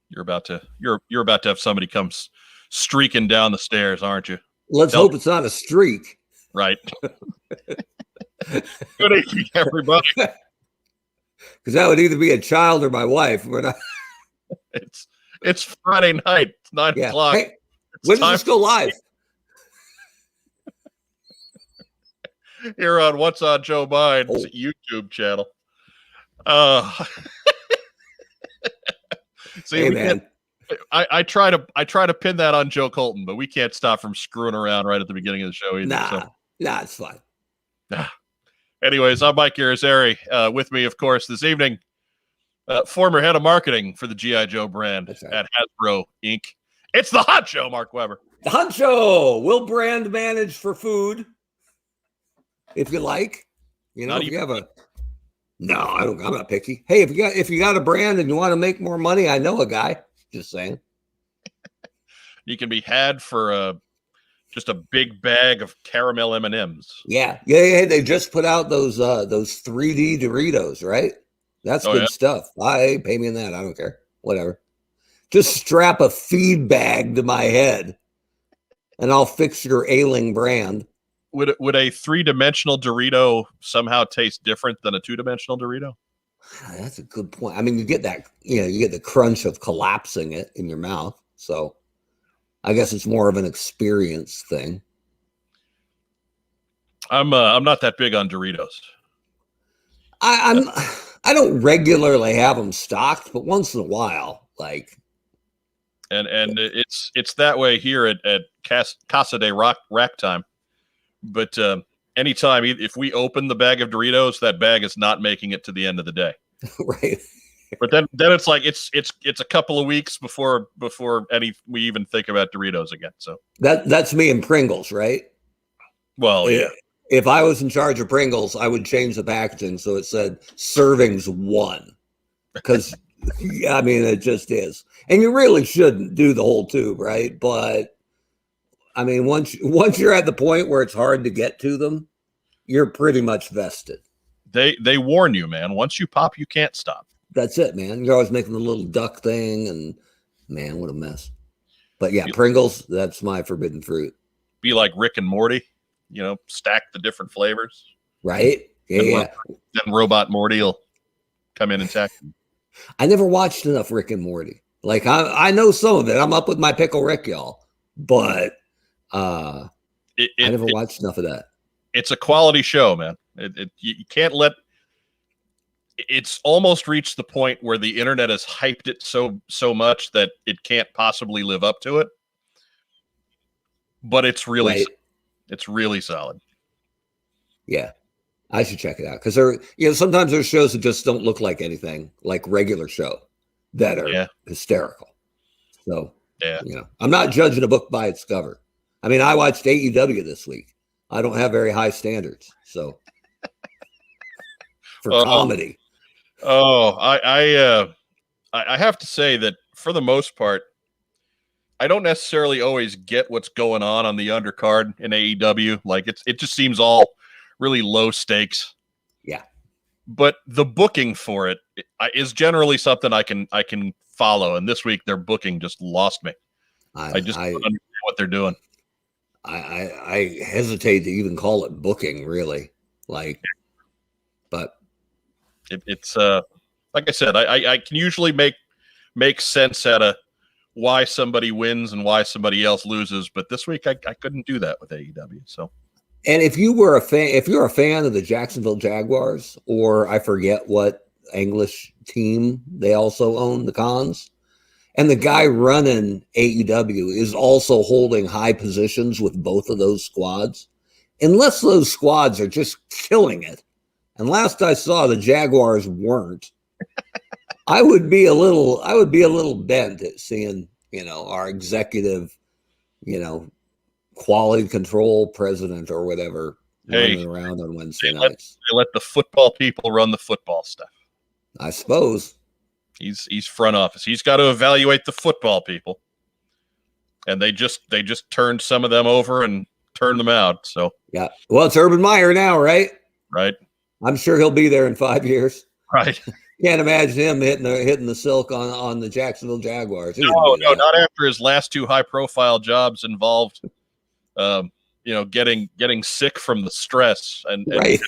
You're about to have somebody come streaking down the stairs, aren't you? Let's hope it's not a streak. Right. Good evening, everybody. Because that would either be a child or my wife. It's Friday night. It's 9 o'clock. Hey, when does this go live? Here on What's on Joe Mind's YouTube channel. See, hey, man. I try to pin that on Joe Colton, but we can't stop from screwing around right at the beginning of the show either. Nah, it's fine. Anyways, I'm Mike Irizarry. With me, of course, this evening, former head of marketing for the GI Joe brand at Hasbro Inc. It's the Hot Show, Mark Weber. The Hot Show. Will brand manage for food, if you like. You know, if you have a. No, I'm not picky. Hey, if you got a brand and you want to make more money, I know a guy. Just saying. You can be had for just a big bag of caramel M&Ms. Yeah. They just put out those 3D Doritos, right? That's good stuff. Pay me in that. I don't care. Whatever. Just strap a feed bag to my head, and I'll fix your ailing brand. Would a 3-dimensional Dorito somehow taste different than a 2-dimensional Dorito? That's a good point. I mean, you get that, you get the crunch of collapsing it in your mouth. So I guess it's more of an experience thing. I'm not that big on Doritos. I don't regularly have them stocked, but once in a while, like. And it's that way here at Casa de Rack Time. But anytime, if we open the bag of Doritos, that bag is not making it to the end of the day. Right. But then it's like it's a couple of weeks before we even think about Doritos again. So that's me and Pringles, right? Well, yeah. If I was in charge of Pringles, I would change the packaging so it said servings 1. Because I mean, it just is. And you really shouldn't do the whole tube, right? But I mean, once you're at the point where it's hard to get to them, you're pretty much vested. They warn you, man. Once you pop, you can't stop. That's it, man. You're always making the little duck thing, and man, what a mess. But yeah, Pringles, that's my forbidden fruit. Be like Rick and Morty, stack the different flavors. Right? Yeah. Then Robot Morty will come in and attack them. I never watched enough Rick and Morty. Like, I know some of it. I'm up with my Pickle Rick, y'all. But I never watched enough of that. It's a quality show, man. You can't let. It's almost reached the point where the internet has hyped it so much that it can't possibly live up to it. But it's really solid. Yeah, I should check it out because sometimes there's shows that just don't look like anything like regular show that are hysterical. So I'm not judging a book by its cover. I mean, I watched AEW this week. I don't have very high standards, so for comedy. I have to say that for the most part, I don't necessarily always get what's going on the undercard in AEW. Like it just seems all really low stakes. Yeah, but the booking for it is generally something I can follow. And this week their booking just lost me. I just don't understand what they're doing. I hesitate to even call it booking, really. But it's like I said, I can usually make sense out of why somebody wins and why somebody else loses, but this week I couldn't do that with AEW. So, and if you're a fan of the Jacksonville Jaguars, or I forget what English team they also own, the Cons. And the guy running AEW is also holding high positions with both of those squads. Unless those squads are just killing it. And last I saw, the Jaguars weren't. I would be a little bent at seeing, our executive, quality control president or whatever running around on Wednesday nights. They let the football people run the football stuff. I suppose. He's front office. He's got to evaluate the football people, and they just turned some of them over and turned them out. So yeah, well, it's Urban Meyer now, right? Right. I'm sure he'll be there in 5 years. Right. Can't imagine him hitting the silk on the Jacksonville Jaguars. No, not after his last 2 high-profile jobs involved, getting sick from the stress and right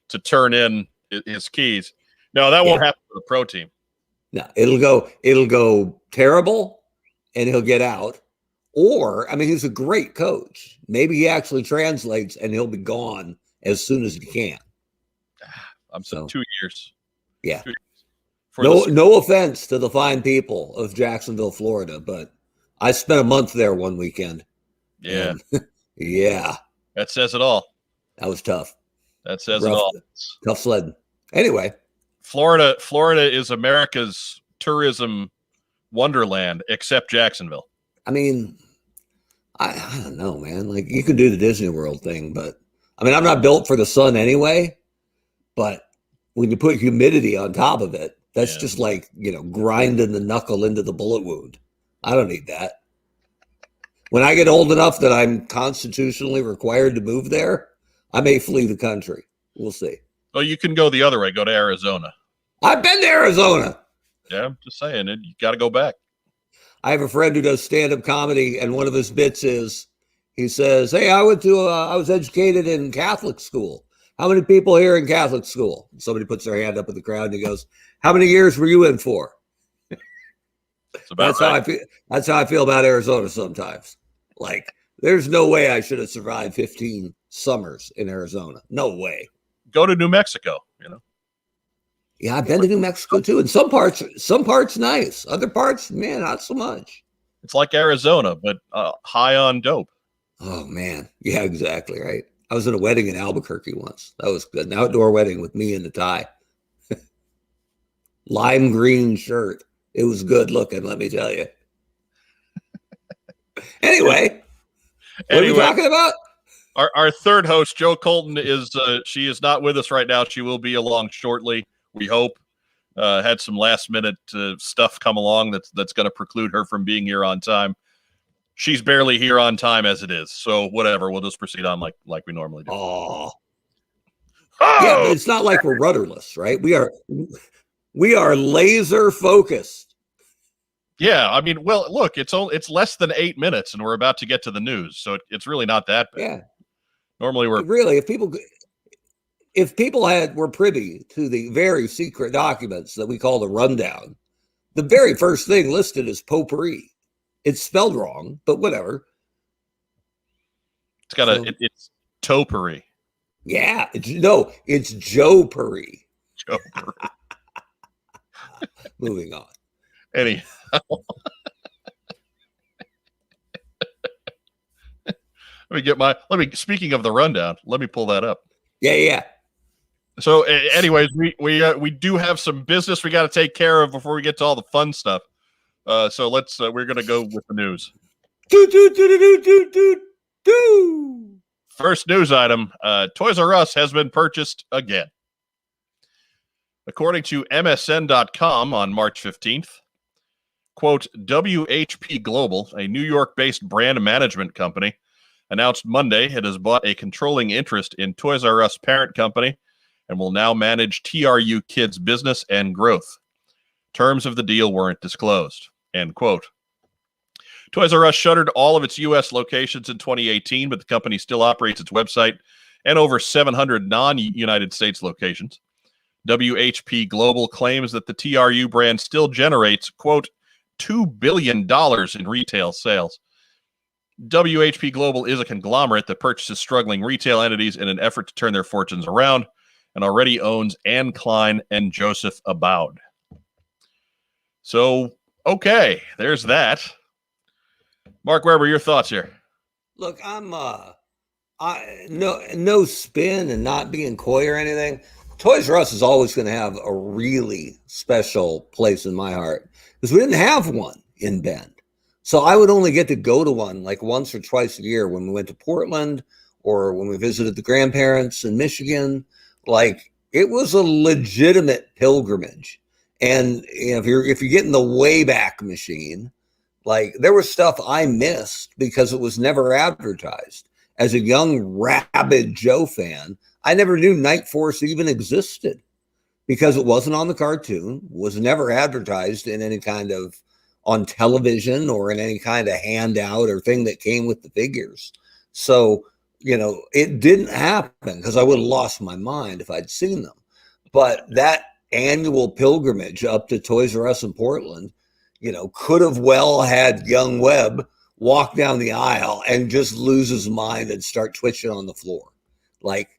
to turn in his keys. No, that won't happen to the pro team. No, it'll go terrible, and he'll get out. Or, I mean, he's a great coach. Maybe he actually translates, and he'll be gone as soon as he can. I'm saying 2 years. Yeah. 2 years. No offense to the fine people of Jacksonville, Florida, but I spent a month there one weekend. Yeah. Yeah. That says it all. That was tough. That says it all. Tough sledding. Anyway. Florida is America's tourism wonderland, except Jacksonville. I mean, I don't know, man. Like, you could do the Disney World thing, but I mean, I'm not built for the sun anyway, but when you put humidity on top of it, that's just like, grinding the knuckle into the bullet wound. I don't need that. When I get old enough that I'm constitutionally required to move there, I may flee the country. We'll see. Well, you can go the other way. Go to Arizona. I've been to Arizona. Yeah, I'm just saying it. You got to go back. I have a friend who does stand-up comedy, and one of his bits is, he says, "Hey, I was educated in Catholic school. How many people here in Catholic school?" And somebody puts their hand up in the crowd, and he goes, "How many years were you in for?" That's right. That's how I feel about Arizona sometimes. Like, there's no way I should have survived 15 summers in Arizona. No way. Go to New Mexico, Yeah, I've been to New Mexico too. And some parts nice. Other parts, man, not so much. It's like Arizona, but high on dope. Oh, man. Yeah, exactly. Right. I was at a wedding in Albuquerque once. That was good. An outdoor wedding with me in the tie. Lime green shirt. It was good looking, let me tell you. Anyway, what are we talking about? Our third host, Joe Colton, she is not with us right now. She will be along shortly, we hope. Had some last minute stuff come along that's going to preclude her from being here on time. She's barely here on time as it is, so whatever. We'll just proceed on like we normally do. Oh, yeah, but it's not like we're rudderless, right? We are laser focused. Yeah, I mean, well, look, it's less than 8 minutes, and we're about to get to the news, so it's really not that bad. Yeah. Normally, if people were privy to the very secret documents that we call the rundown, the very first thing listed is potpourri. It's spelled wrong, but whatever. It's topiary. Yeah, it's Joe Puri. Joe Puri. Moving on. Anyhow. Speaking of the rundown, let me pull that up. Yeah. So anyways, we do have some business we got to take care of before we get to all the fun stuff. So we're going to go with the news. First news item, Toys R Us has been purchased again. According to MSN.com on March 15th, quote, WHP Global, a New York-based brand management company, announced Monday it has bought a controlling interest in Toys R Us parent company and will now manage TRU Kids' business and growth. Terms of the deal weren't disclosed, end quote. Toys R Us shuttered all of its U.S. locations in 2018, but the company still operates its website and over 700 non-United States locations. WHP Global claims that the TRU brand still generates, quote, $2 billion in retail sales. WHP Global is a conglomerate that purchases struggling retail entities in an effort to turn their fortunes around and already owns Anne Klein and Joseph Aboud. So, okay, there's that. Mark Weber, your thoughts here? Look, I'm no spin and not being coy or anything. Toys R Us is always going to have a really special place in my heart because we didn't have one in Bend. So I would only get to go to one like once or twice a year when we went to Portland or when we visited the grandparents in Michigan. Like, it was a legitimate pilgrimage. And if you're getting the Wayback Machine, like, there was stuff I missed because it was never advertised. As a young rabid Joe fan, I never knew Night Force even existed. because it wasn't on the cartoon, was never advertised in any kind of on television or in any kind of handout or thing that came with the figures. So, it didn't happen because I would have lost my mind if I'd seen them. But that annual pilgrimage up to Toys R Us in Portland, could have well had young Webb walk down the aisle and just lose his mind and start twitching on the floor. Like,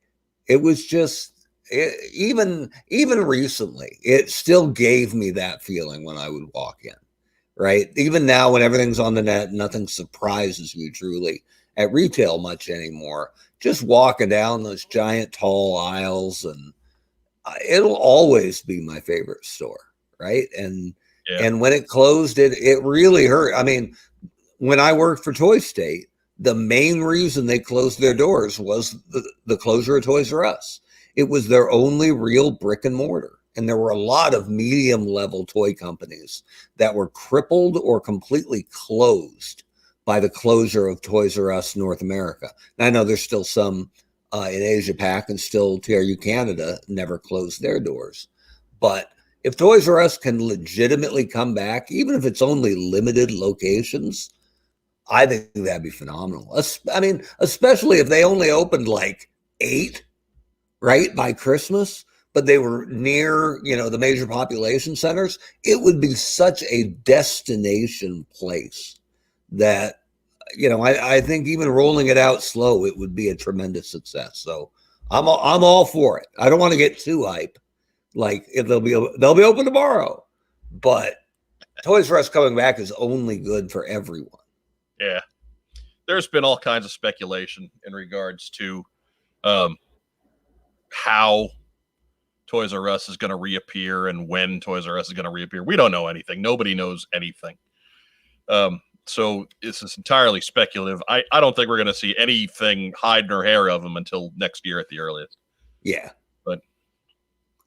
it was just, even recently, it still gave me that feeling when I would walk in, right? Even now when everything's on the net, nothing surprises you truly at retail much anymore. Just walking down those giant tall aisles, and it'll always be my favorite store, right? And when it closed, it really hurt. I mean, when I worked for Toy State, the main reason they closed their doors was the closure of Toys R Us. It was their only real brick and mortar. And there were a lot of medium level toy companies that were crippled or completely closed by the closure of Toys R Us North America. And I know there's still some in Asia Pac, and still TRU Canada never closed their doors. But if Toys R Us can legitimately come back, even if it's only limited locations, I think that'd be phenomenal. I mean, especially if they only opened like 8, right, by Christmas, but they were near, the major population centers. It would be such a destination place that, I think even rolling it out slow, it would be a tremendous success. So I'm all for it. I don't want to get too hype. Like, if they'll be open tomorrow, but Toys R Us coming back is only good for everyone. Yeah, there's been all kinds of speculation in regards to how Toys R Us is going to reappear and when Toys R Us is going to reappear. We don't know anything. Nobody knows anything. So this is entirely speculative. I don't think we're going to see anything hide nor hair of them until next year at the earliest. Yeah.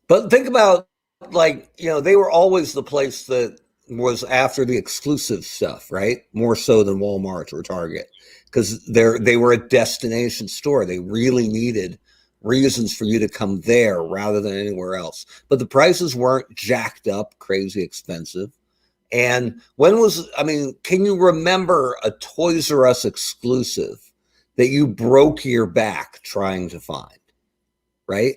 But think about, like, they were always the place that was after the exclusive stuff, right? More so than Walmart or Target, because they were a destination store. They really needed reasons for you to come there rather than anywhere else. But the prices weren't jacked up, crazy expensive. And can you remember a Toys R Us exclusive that you broke your back trying to find, right?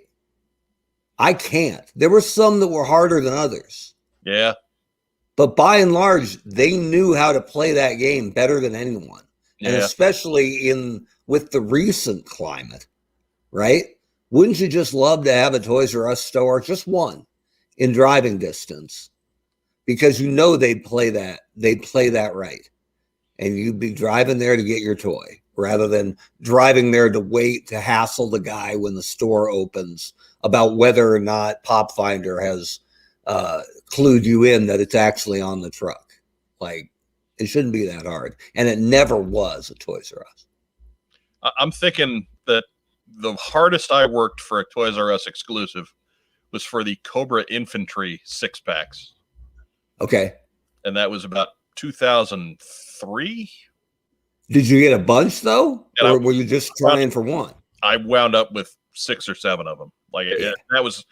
I can't. There were some that were harder than others. Yeah. But by and large, they knew how to play that game better than anyone. Yeah. And especially with the recent climate, right? Wouldn't you just love to have a Toys R Us store, just one, in driving distance? Because they'd play that right. And you'd be driving there to get your toy rather than driving there to wait to hassle the guy when the store opens about whether or not Pop Finder has clued you in that it's actually on the truck. Like, it shouldn't be that hard. And it never was a Toys R Us. I'm thinking that the hardest I worked for a Toys R Us exclusive was for the Cobra Infantry 6-packs. Okay. And that was about 2003. Did you get a bunch though? Or were you just trying for one? I wound up with 6 or 7 of them. Like, that was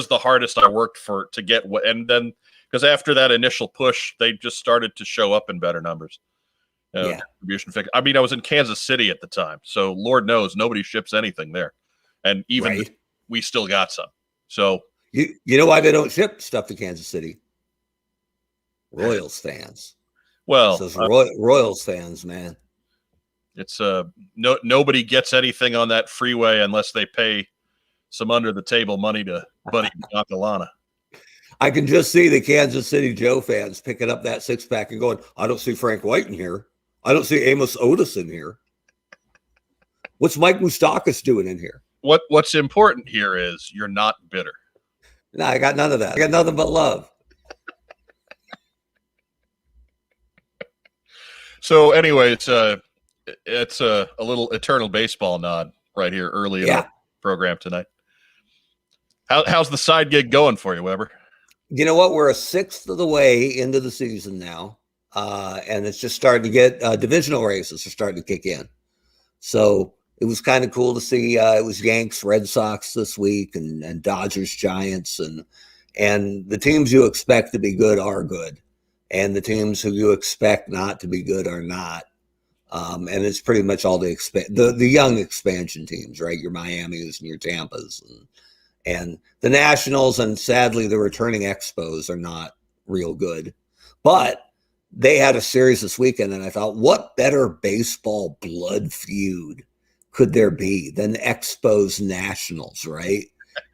the hardest I worked for to get. And then, because after that initial push, they just started to show up in better numbers. Distribution fix. I mean, I was in Kansas City at the time, so Lord knows nobody ships anything there, and even we still got some. So you know why they don't ship stuff to Kansas City? Royals fans. Well, those Royals fans, man. It's nobody gets anything on that freeway unless they pay some under the table money to Buddy Bacalana. I can just see the Kansas City Joe fans picking up that 6-pack and going, I don't see Frank White in here. I don't see Amos Otis in here. What's Mike Moustakas doing in here? What's important here is you're not bitter. No, I got none of that. I got nothing but love. So anyway, it's a little eternal baseball nod right here early in our program tonight. How's the side gig going for you, Weber? You know what? We're a 1/6 of the way into the season now, and it's just starting to get divisional races are starting to kick in. So It was kind of cool to see. It was Yanks, Red Sox this week, and Dodgers, Giants, and the teams you expect to be good are good, and the teams who you expect not to be good are not. And it's pretty much all the young expansion teams, right? Your Miamis and your Tampas, and the Nationals, and sadly the returning Expos are not real good, but they had a series this weekend, and I thought, what better baseball blood feud could there be than Expos Nationals, right?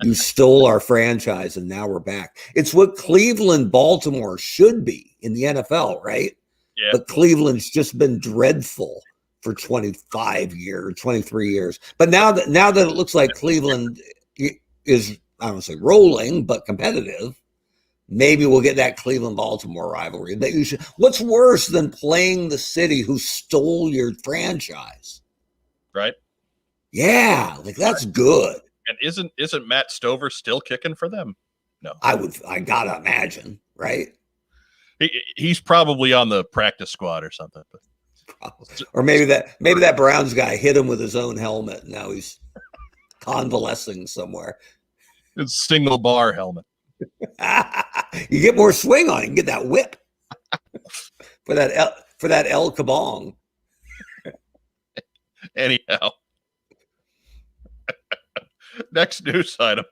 You stole our franchise, and now we're back. It's what Cleveland, Baltimore should be in the NFL, right? Yeah. But Cleveland's just been dreadful for 25 years, 23 years. But now that it looks like Cleveland is, I don't want to say rolling, but competitive, maybe we'll get that Cleveland-Baltimore rivalry. What's worse than playing the city who stole your franchise? Right. Yeah, like that's good. And isn't Matt Stover still kicking for them? No. I gotta imagine, right? He's probably on the practice squad or something. Or maybe that Browns guy hit him with his own helmet. Now he's convalescing somewhere. It's single bar helmet. You get more swing on it. You can get that whip for that El Kabong. Anyhow, next news item.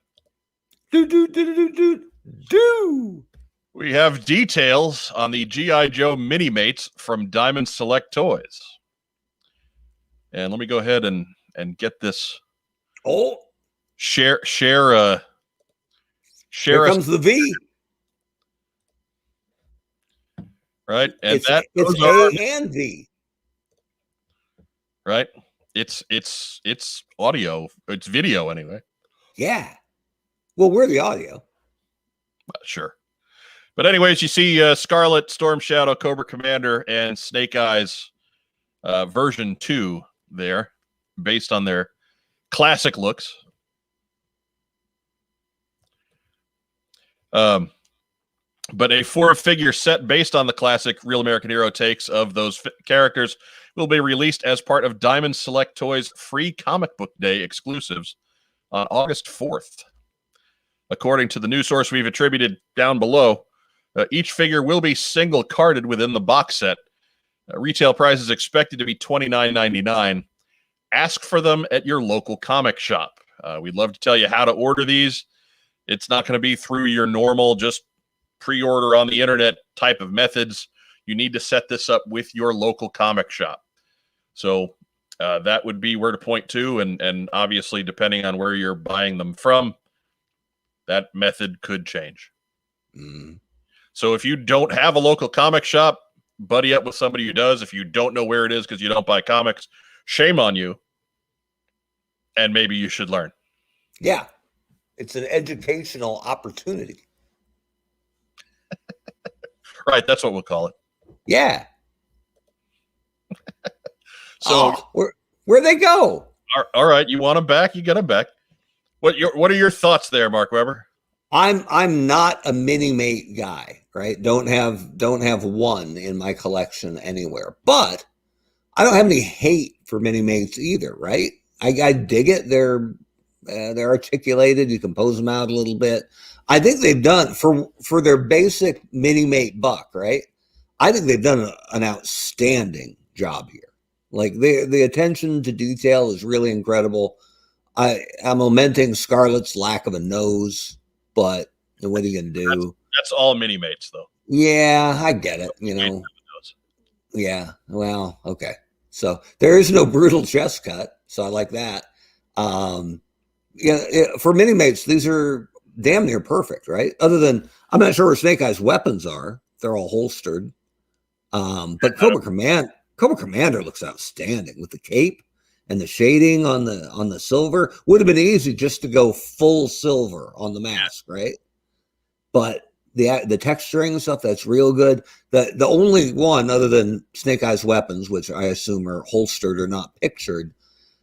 We have details on the GI Joe Minimates from Diamond Select Toys. And let me go ahead and get this. Oh, share. Here comes the V. Right, and it's A and V. Right, it's audio. It's video anyway. Yeah. Well, we're the audio. Sure. But anyways, you see Scarlet, Storm Shadow, Cobra Commander, and Snake Eyes version 2 there, based on their classic looks. But a 4-figure set based on the classic Real American Hero takes of those characters will be released as part of Diamond Select Toys' free Comic Book Day exclusives on August 4th. According to the news source we've attributed down below, each figure will be single carded within the box set. Retail price is expected to be $29.99. Ask for them at your local comic shop. We'd love to tell you how to order these. It's not going to be through your normal just pre-order on the internet type of methods. You need to set this up with your local comic shop. So that would be where to point to, and obviously depending on where you're buying them from, that method could change. So if you don't have a local comic shop, buddy up with somebody who does. If you don't know where it is because you don't buy comics, shame on you. And maybe you should learn. Yeah. It's an educational opportunity. Right. That's what we'll call it. Yeah. So where'd they go? All right. You want them back? You get them back. What are your thoughts there, Mark Weber? I'm not a Minimate guy, right? Don't have one in my collection anywhere. But I don't have any hate for Minimates either, right? I dig it. They're articulated. You can pose them out a little bit. I think they've done for their basic Minimate buck, right? I think they've done an outstanding job here. Like the attention to detail is really incredible. I'm lamenting Scarlett's lack of a nose, but what are you going to do? That's all Minimates, though. Yeah, I get it. Yeah. Well, okay. So there is no brutal chest cut, so I like that. For Minimates, these are damn near perfect, right? Other than I'm not sure where Snake Eye's weapons are; they're all holstered. But Cobra Commander looks outstanding with the cape and the shading on the silver. Would have been easy just to go full silver on the mask, right? But the texturing and stuff, that's real good. The only one other than Snake Eye's weapons, which I assume are holstered or not pictured,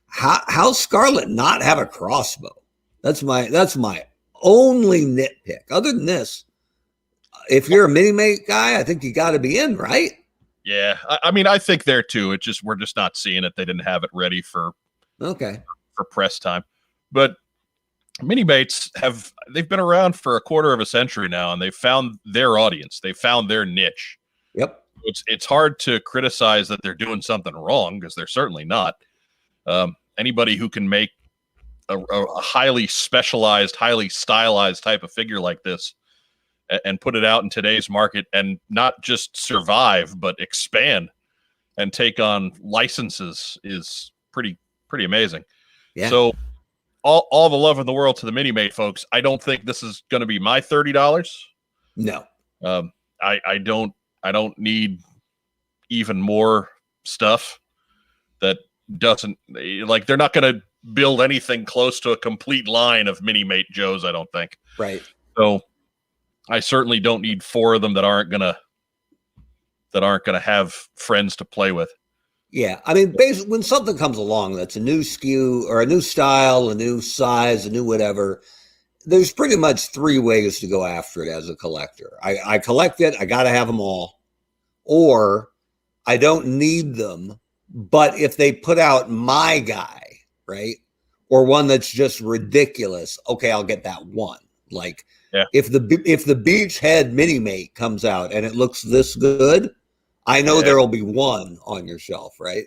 how Scarlet not have a crossbow? That's my only nitpick. Other than this, if you're a Minimate guy, I think you got to be in, right? Yeah, I mean, I think there too. We're just not seeing it. They didn't have it ready for Okay. for press time. But Minimates they've been around for a quarter of a century now, and they've found their audience. They found their niche. Yep. It's hard to criticize that they're doing something wrong, because they're certainly not. Anybody who can make a highly specialized, highly stylized type of figure like this and put it out in today's market and not just survive, but expand and take on licenses is pretty amazing. Yeah. So all the love in the world to the Minimate folks. I don't think this is going to be my $30. No. I don't need even more stuff that doesn't, like, they're not going to build anything close to a complete line of Minimate Joes, I don't think. Right. So I certainly don't need 4 of them that aren't gonna have friends to play with. Yeah, I mean, basically, when something comes along that's a new SKU or a new style, a new size, a new whatever, there's pretty much 3 ways to go after it as a collector. I collect it, I got to have them all, or I don't need them, but if they put out my guy, right, or one that's just ridiculous, okay, I'll get that one. Like, yeah. if the Beachhead Minimate comes out and it looks this good, I know there will be one on your shelf, right?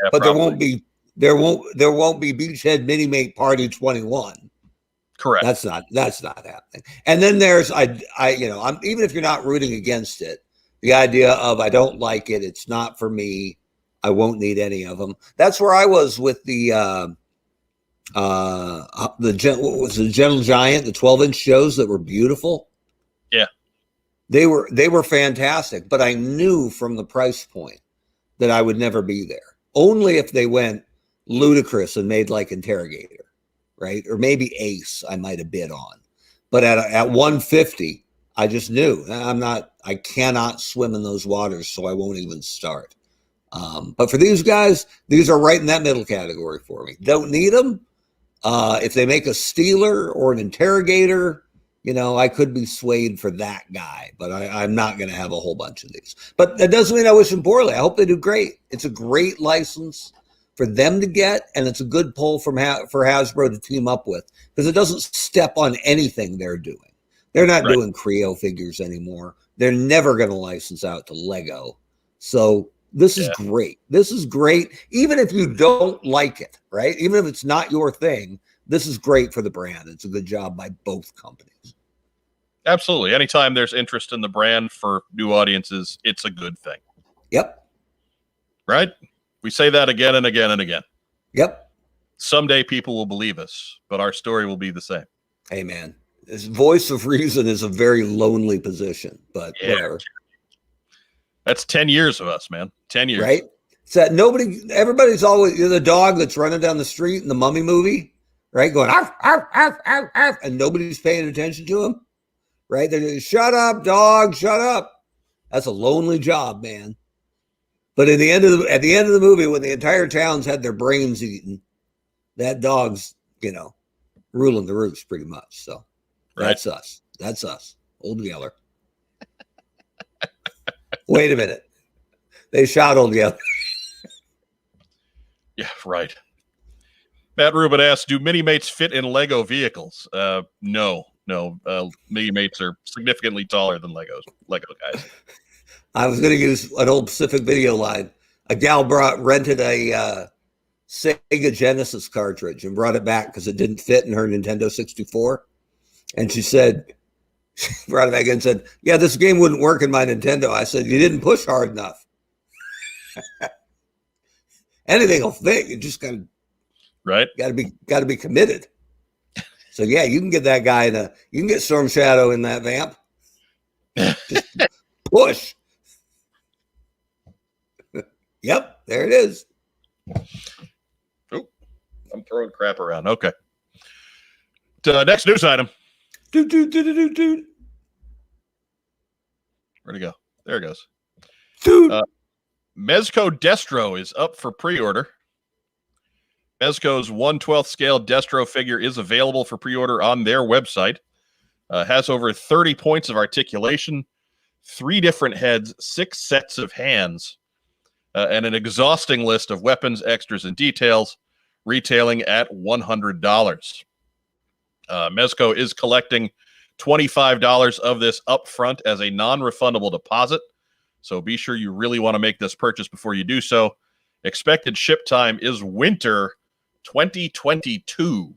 Yeah, but probably. there won't be Beachhead Minimate Party 21. Correct. That's not happening. And then there's I'm even if you're not rooting against it, the idea of I don't like it, it's not for me, I won't need any of them. That's where I was with the what was the Gentle Giant, the 12-inch shows that were beautiful. Yeah. They were fantastic, but I knew from the price point that I would never be there. Only if they went ludicrous and made like Interrogator, right? Or maybe Ace I might have bid on. But at 150, I just knew I cannot swim in those waters, so I won't even start. But for these guys, these are right in that middle category for me. Don't need them. If they make a Steeler or an Interrogator, I could be swayed for that guy, but I'm not going to have a whole bunch of these. But that doesn't mean I wish them poorly. I hope they do great. It's a great license for them to get, and it's a good pull for Hasbro to team up with, because it doesn't step on anything they're doing. They're not doing Creo figures anymore. They're never going to license out to Lego. So this is great. This is great, even if you don't like it, right? Even if it's not your thing, this is great for the brand. It's a good job by both companies. Absolutely. Anytime there's interest in the brand for new audiences, it's a good thing. Yep. Right? We say that again and again and again. Yep. Someday people will believe us, but our story will be the same. Hey, man. This voice of reason is a very lonely position, but whatever. That's 10 years of us, man. 10 years. Right? It's that everybody's always, the dog that's running down the street in the Mummy movie, right? Going, arf, arf, arf, arf, arf, and nobody's paying attention to him, right? They're just, shut up, dog, shut up. That's a lonely job, man. But at the end of the movie, when the entire town's had their brains eaten, that dog's, ruling the roost pretty much. So that's us. That's us. Old Yeller. Wait a minute. They shot Old Yeller. Yeah, right. Matt Rubin asks, do Minimates fit in Lego vehicles? No. Minimates are significantly taller than Lego guys. I was going to use an old Pacific Video line. A gal rented a Sega Genesis cartridge and brought it back because it didn't fit in her Nintendo 64. And she brought it back and said, yeah, this game wouldn't work in my Nintendo. I said, you didn't push hard enough. Anything will fit. You just got to be committed. So yeah, you can get that guy you can get Storm Shadow in that vamp. Just push. Yep, there it is. Oh, I'm throwing crap around. Okay. Next news item. Where'd it go? There it goes. Dude. Mezco Destro is up for pre-order. Mezco's 1/12 scale Destro figure is available for pre-order on their website. Has over 30 points of articulation, 3 different heads, 6 sets of hands, and an exhausting list of weapons, extras, and details. retailing at $100. Mezco is collecting $25 of this upfront as a non-refundable deposit. So be sure you really want to make this purchase before you do so. Expected ship time is winter 2022.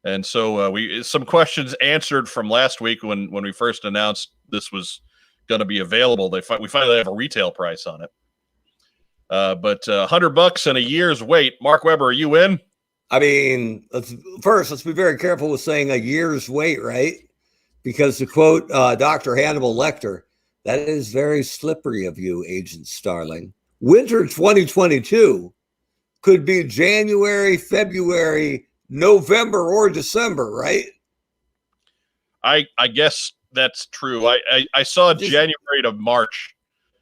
And so we some questions answered from last week when we first announced this was going to be available. We finally have a retail price on it. But $100 and a year's wait. Mark Weber, are you in? I mean, let's be very careful with saying a year's wait, right? Because to quote Dr. Hannibal Lecter, that is very slippery of you, Agent Starling. Winter 2022 could be January, February, November, or December, right? I guess that's true. I saw January to March.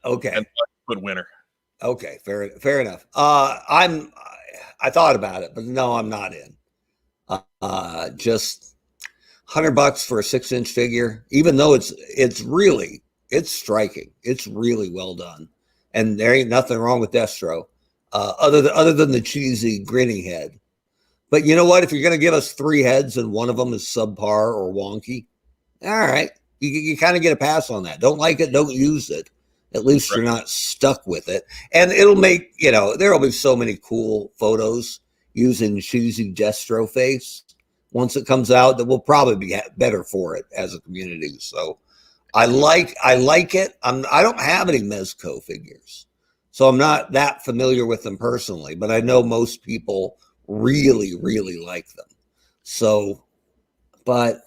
Okay. And put winter. Okay, fair enough. I thought about it, but no, I'm not in. Just $100 for a 6-inch figure, even though it's striking. It's really well done, and there ain't nothing wrong with Destro, other than the cheesy grinning head. But you know what? If you're going to give us 3 heads and one of them is subpar or wonky, all right, you kind of get a pass on that. Don't like it, don't use it. At least you're not stuck with it. And it'll make, there will be so many cool photos using cheesy Destro face once it comes out that we'll probably be better for it as a community. So I like it. I don't have any Mezco figures, so I'm not that familiar with them personally, but I know most people really, really like them. So, but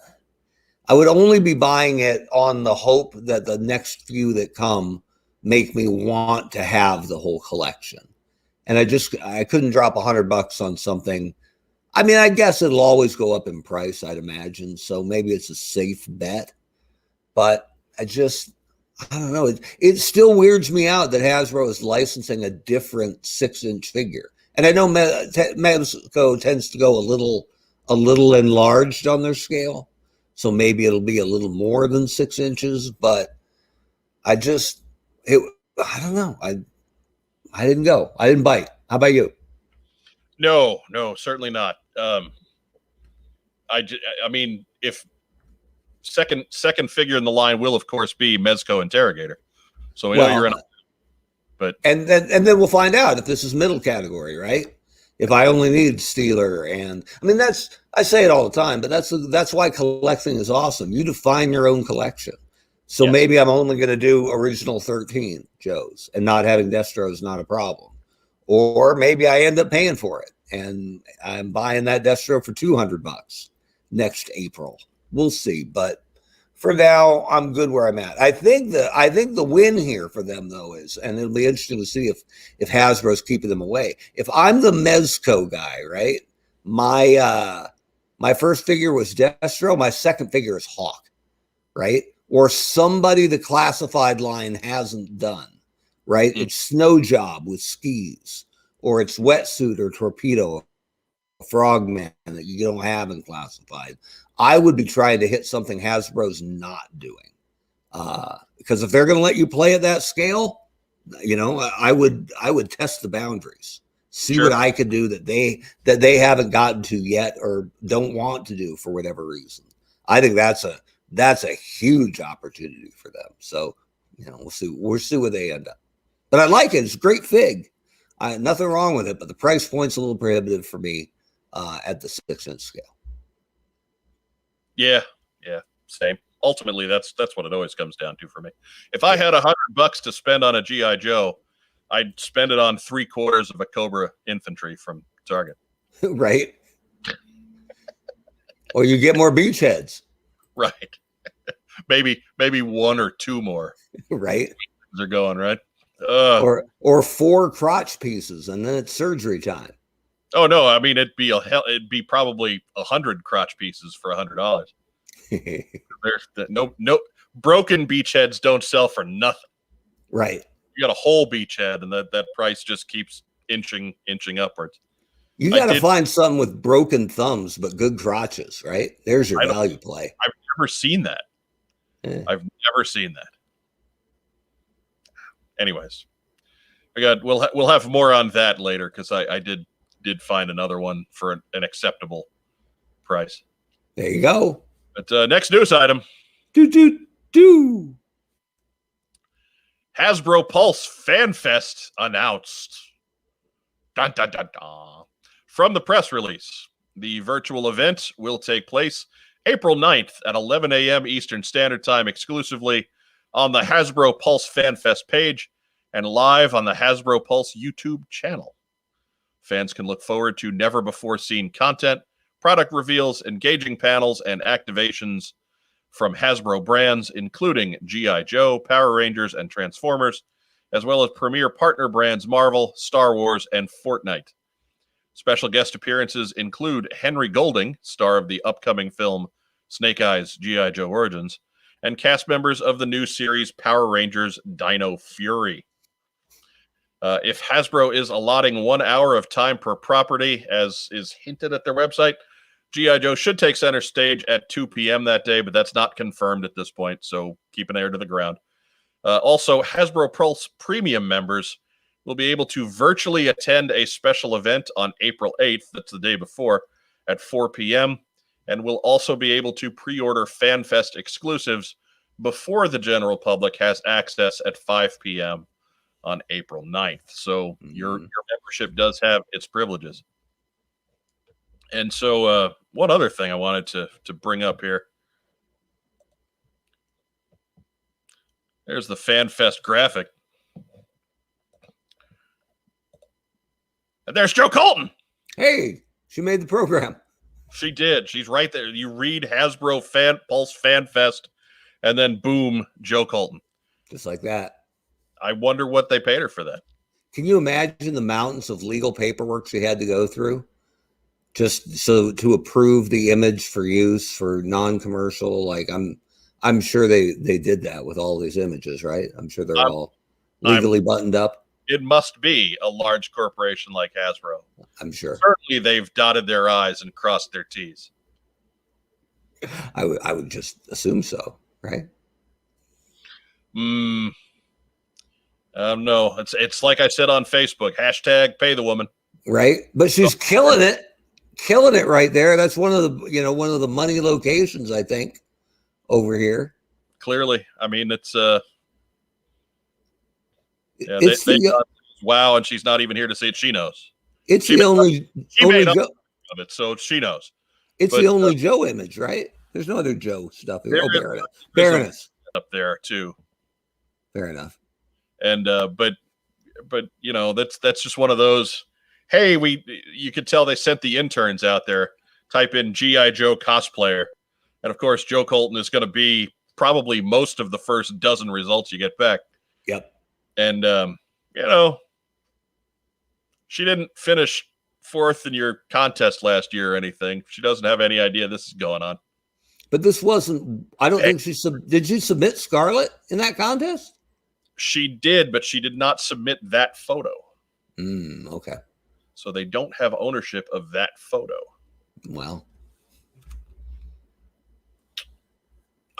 I would only be buying it on the hope that the next few that come make me want to have the whole collection. And I couldn't drop $100 on something. I mean, I guess it'll always go up in price, I'd imagine. So maybe it's a safe bet, but I don't know. It still weirds me out that Hasbro is licensing a different 6-inch figure. And I know Mezco tends to go a little enlarged on their scale. So maybe it'll be a little more than 6 inches, but I don't know. I didn't go. I didn't bite. How about you? No, certainly not. I mean, if second figure in the line will of course be Mezco Interrogator. So we know you're in. But and then we'll find out if this is middle category, right? If I only need Steeler, and I mean I say it all the time, but that's why collecting is awesome. You define your own collection. So maybe I'm only going to do original 13 Joes, and not having Destro is not a problem. Or maybe I end up paying for it and I'm buying that Destro for $200 next April. We'll see. But for now, I'm good where I'm at. I think the win here for them though is, and it'll be interesting to see if Hasbro's keeping them away. If I'm the Mezco guy, right? My first figure was Destro. My second figure is Hawk, right? Or somebody the classified line hasn't done, right? It's Snow Job with skis, or it's Wetsuit or Torpedo, Frogman that you don't have in classified. I would be trying to hit something Hasbro's not doing. Because if they're going to let you play at that scale, I would test the boundaries, see what I could do that they haven't gotten to yet or don't want to do for whatever reason. I think that's a huge opportunity for them. So, we'll see where they end up. But I like it. It's a great fig. Nothing wrong with it, but the price point's a little prohibitive for me at the 6-inch scale. Yeah, same. Ultimately, that's what it always comes down to for me. If I had $100 to spend on a GI Joe, I'd spend it on 3/4 of a Cobra infantry from Target. Right. Or you get more beachheads. Right. maybe 1 or 2 more. Right. They're going right. Or 4 crotch pieces, and then it's surgery time. Oh no! I mean, it'd be probably 100 crotch pieces for $100. There's no broken beachheads don't sell for nothing. Right. You got a whole beachhead, and that price just keeps inching upwards. You got to find something with broken thumbs but good crotches, right? There's your value play. I've never seen that. I've never seen that. Anyways, we'll have more on that later because I did did find another one for an acceptable price. There you go. But next news item. Do. Hasbro Pulse Fan Fest announced. Dun, dun, dun, dun. From the press release, the virtual event will take place April 9th at 11 a.m. Eastern Standard Time exclusively on the Hasbro Pulse Fan Fest page and live on the Hasbro Pulse YouTube channel. Fans can look forward to never-before-seen content, product reveals, engaging panels, and activations from Hasbro brands, including GI Joe, Power Rangers, and Transformers, as well as premier partner brands Marvel, Star Wars, and Fortnite. Special guest appearances include Henry Golding, star of the upcoming film Snake Eyes GI Joe Origins, and cast members of the new series Power Rangers Dino Fury. If Hasbro is allotting 1 hour of time per property, as is hinted at their website, GI Joe should take center stage at 2 p.m. that day, but that's not confirmed at this point, so keep an ear to the ground. Also, Hasbro Pulse Premium members will be able to virtually attend a special event on April 8th, that's the day before, at 4 p.m., and will also be able to pre-order FanFest exclusives before the general public has access at 5 p.m. on April 9th. So your membership does have its privileges. And so one other thing I wanted to bring up here. There's the FanFest graphic. And there's Joe Colton. Hey, she made the program. She did. She's right there. You read Hasbro Pulse Fan Fest, and then boom, Joe Colton. Just like that. I wonder what they paid her for that. Can you imagine the mountains of legal paperwork she had to go through just so to approve the image for use for non-commercial? Like I'm sure they did that with all these images, right? I'm sure they're all legally buttoned up. It must be a large corporation like Hasbro. I'm sure. Certainly they've dotted their I's and crossed their T's. I would just assume so, right? No, it's like I said on Facebook, hashtag pay the woman. Right. But she's killing it right there. That's one of the money locations, I think, over here. Clearly. I mean, it's wow, and she's not even here to say it. She knows. It's the only Joe of it, so she knows. It's the only Joe image, right? There's no other Joe stuff here. Baroness up there too. Fair enough. And but you know, that's just one of those. Hey, you could tell they sent the interns out there. Type in GI Joe cosplayer, and of course, Joe Colton is going to be probably most of the first dozen results you get back. Yep. And you know, she didn't finish fourth in your contest last year or anything. She doesn't have any idea this is going on. But this wasn't. I don't think she did. You submit Scarlett in that contest? She did, but she did not submit that photo. Okay. So they don't have ownership of that photo. Well.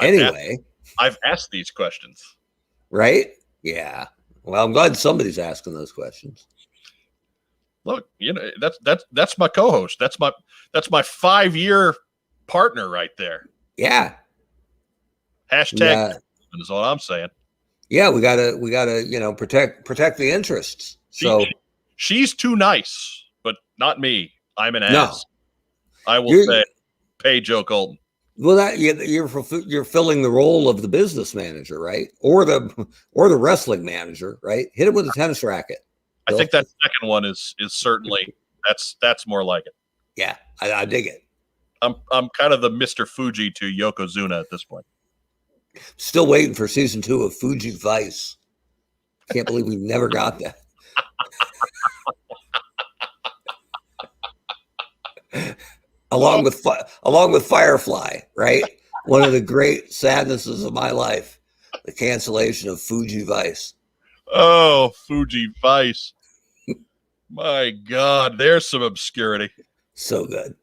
Anyway, I've asked these questions. Right? Yeah. Well, I'm glad somebody's asking those questions. Look, you know, that's my co-host. That's my 5-year partner right there. Yeah. Hashtag is all I'm saying. Yeah, we gotta protect the interests. So she's too nice, but not me. I'm an ass. I will say, pay Joe Colton. Well, you're filling the role of the business manager, right? Or the wrestling manager, right? Hit it with a tennis racket. I think that second one is certainly that's more like it. Yeah, I dig it. I'm kind of the Mr. Fuji to Yokozuna at this point. Still waiting for season 2 of Fuji Vice. Can't believe we never got that. along with Firefly, right? One of the great sadnesses of my life, the cancellation of Fuji Vice. Oh, Fuji Vice. My God, there's some obscurity. So good.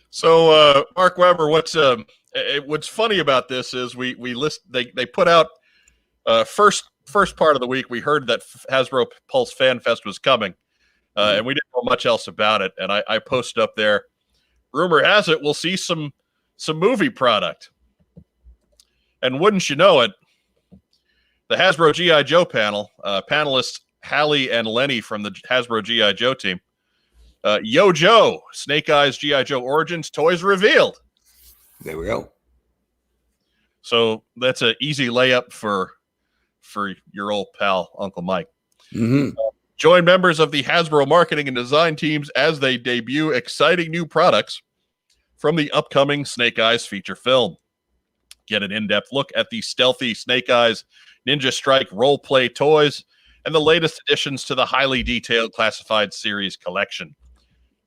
So, Mark Weber, what's funny about this is they put out First part of the week, we heard that Hasbro Pulse Fan Fest was coming, and we didn't know much else about it. And I posted up there, rumor has it we'll see some movie product. And wouldn't you know it, the Hasbro GI Joe panel, panelists Hallie and Lenny from the Hasbro GI Joe team, Yo Joe, Snake Eyes GI Joe Origins toys revealed. There we go. So that's an easy layup for your old pal, Uncle Mike. Mm-hmm. Join members of the Hasbro marketing and design teams as they debut exciting new products from the upcoming Snake Eyes feature film. Get an in-depth look at the stealthy Snake Eyes Ninja Strike role-play toys and the latest additions to the highly detailed classified series collection.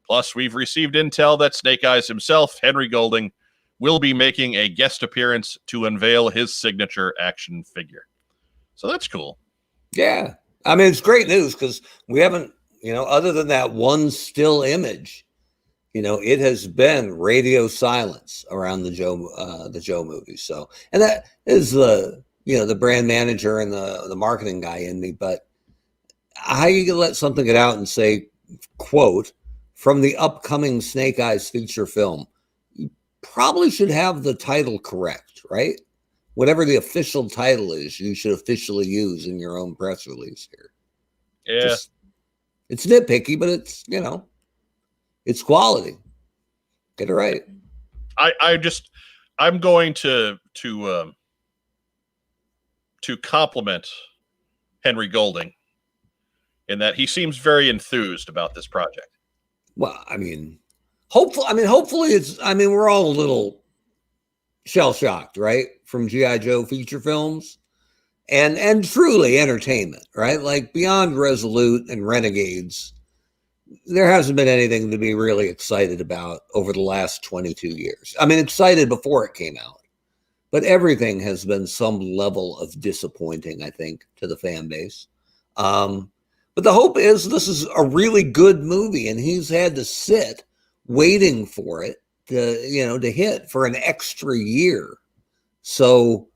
Plus, we've received intel that Snake Eyes himself, Henry Golding, will be making a guest appearance to unveil his signature action figure. So that's cool. Yeah. I mean, it's great news because we haven't, other than that one still image, it has been radio silence around the Joe movies. So, and that is the brand manager and the marketing guy in me. But how you can let something get out and say, quote, from the upcoming Snake Eyes feature film, you probably should have the title correct, right? Whatever the official title is, you should officially use in your own press release here. Yeah. It's nitpicky, but it's, it's quality. Get it right. I'm going to compliment Henry Golding in that he seems very enthused about this project. Well, hopefully we're all a little shell-shocked, right? From G.I. Joe feature films and truly entertainment, right? Like beyond Resolute and Renegades, there hasn't been anything to be really excited about over the last 22 years. I mean, excited before it came out, but everything has been some level of disappointing, I think, to the fan base. But the hope is this is a really good movie, and he's had to sit waiting for it to hit for an extra year. So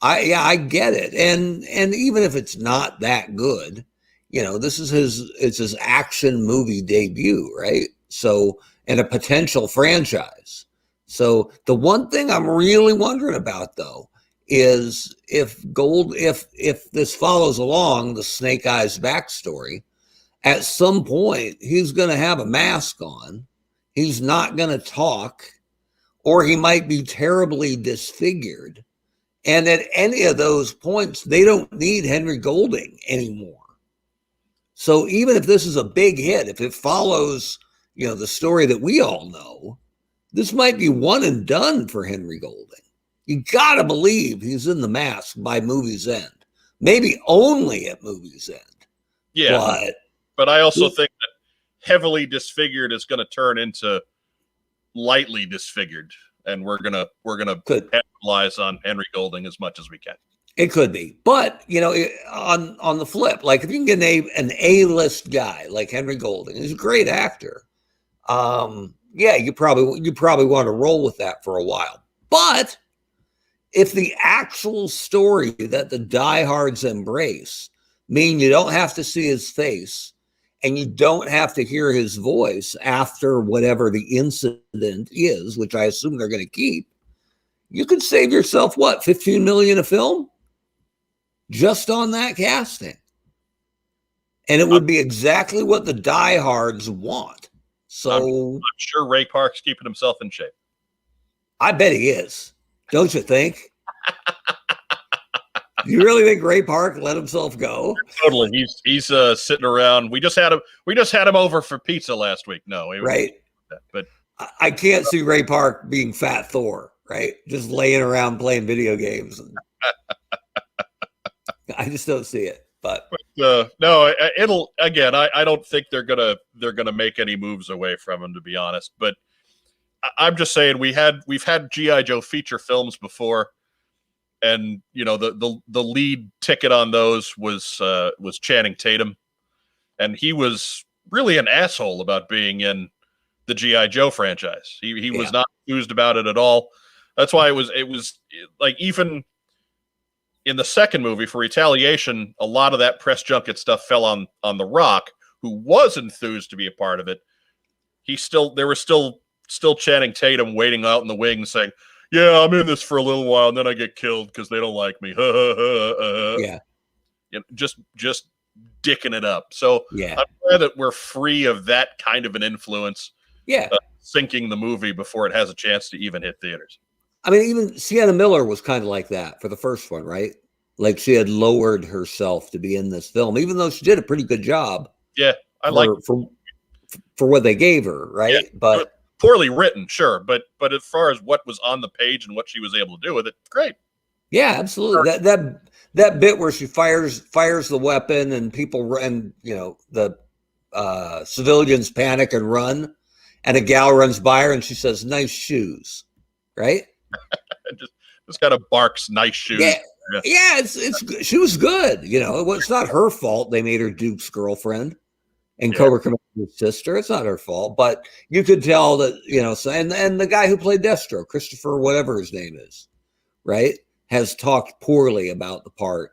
I get it. And even if it's not that good, this is his action movie debut, right? So, and a potential franchise. So the one thing I'm really wondering about though is if this follows along the Snake Eyes backstory, at some point he's going to have a mask on. He's not going to talk, or he might be terribly disfigured. And at any of those points, they don't need Henry Golding anymore. So even if this is a big hit, if it follows, the story that we all know, this might be one and done for Henry Golding. You got to believe he's in the mask by movie's end. Maybe only at movie's end. Yeah. But I also think that heavily disfigured is going to turn into lightly disfigured, and we're gonna capitalize on Henry Golding as much as we can. It could be, but on the flip, like if you can get an A-list guy like Henry Golding, he's a great actor. You probably want to roll with that for a while. But if the actual story that the diehards embrace mean you don't have to see his face and you don't have to hear his voice after whatever the incident is, which I assume they're going to keep, you could save yourself, $15 million a film? Just on that casting. And it would be exactly what the diehards want. So I'm sure Ray Park's keeping himself in shape. I bet he is. Don't you think? Do you really think Ray Park let himself go? Totally. He's sitting around. We just had him over for pizza last week. No, right. But I can't see Ray Park being Fat Thor, right? Just laying around playing video games. I just don't see it. But no, it'll again. I don't think they're gonna make any moves away from him, to be honest. But I'm just saying we've had GI Joe feature films before, and the lead ticket on those was Channing Tatum, and he was really an asshole about being in the GI Joe franchise. He was not enthused about it at all. That's why it was like even in the second movie for Retaliation, a lot of that press junket stuff fell on The Rock, who was enthused to be a part of it. They were still chanting Tatum, waiting out in the wings, saying, "Yeah, I'm in this for a little while, and then I get killed because they don't like me." Yeah, you know, just dicking it up. So yeah, I'm glad that we're free of that kind of an influence. yeah. Sinking the movie before it has a chance to even hit theaters. I mean, even Sienna Miller was kind of like that for the first one, right? Like she had lowered herself to be in this film, even though she did a pretty good job. Yeah, for what they gave her, right? Yeah, but poorly written, sure, but as far as what was on the page and what she was able to do with it, great. Yeah, absolutely. That bit where she fires the weapon and people run, the civilians panic and run, and a gal runs by her and she says, "Nice shoes," right? just kind of barks, "Nice shoes." Yeah, it's she was good. It's not her fault they made her Duke's girlfriend and Cobra Commander's sister. It's not her fault, but you could tell that, so, and the guy who played Destro, Christopher, whatever his name is, right, has talked poorly about the part,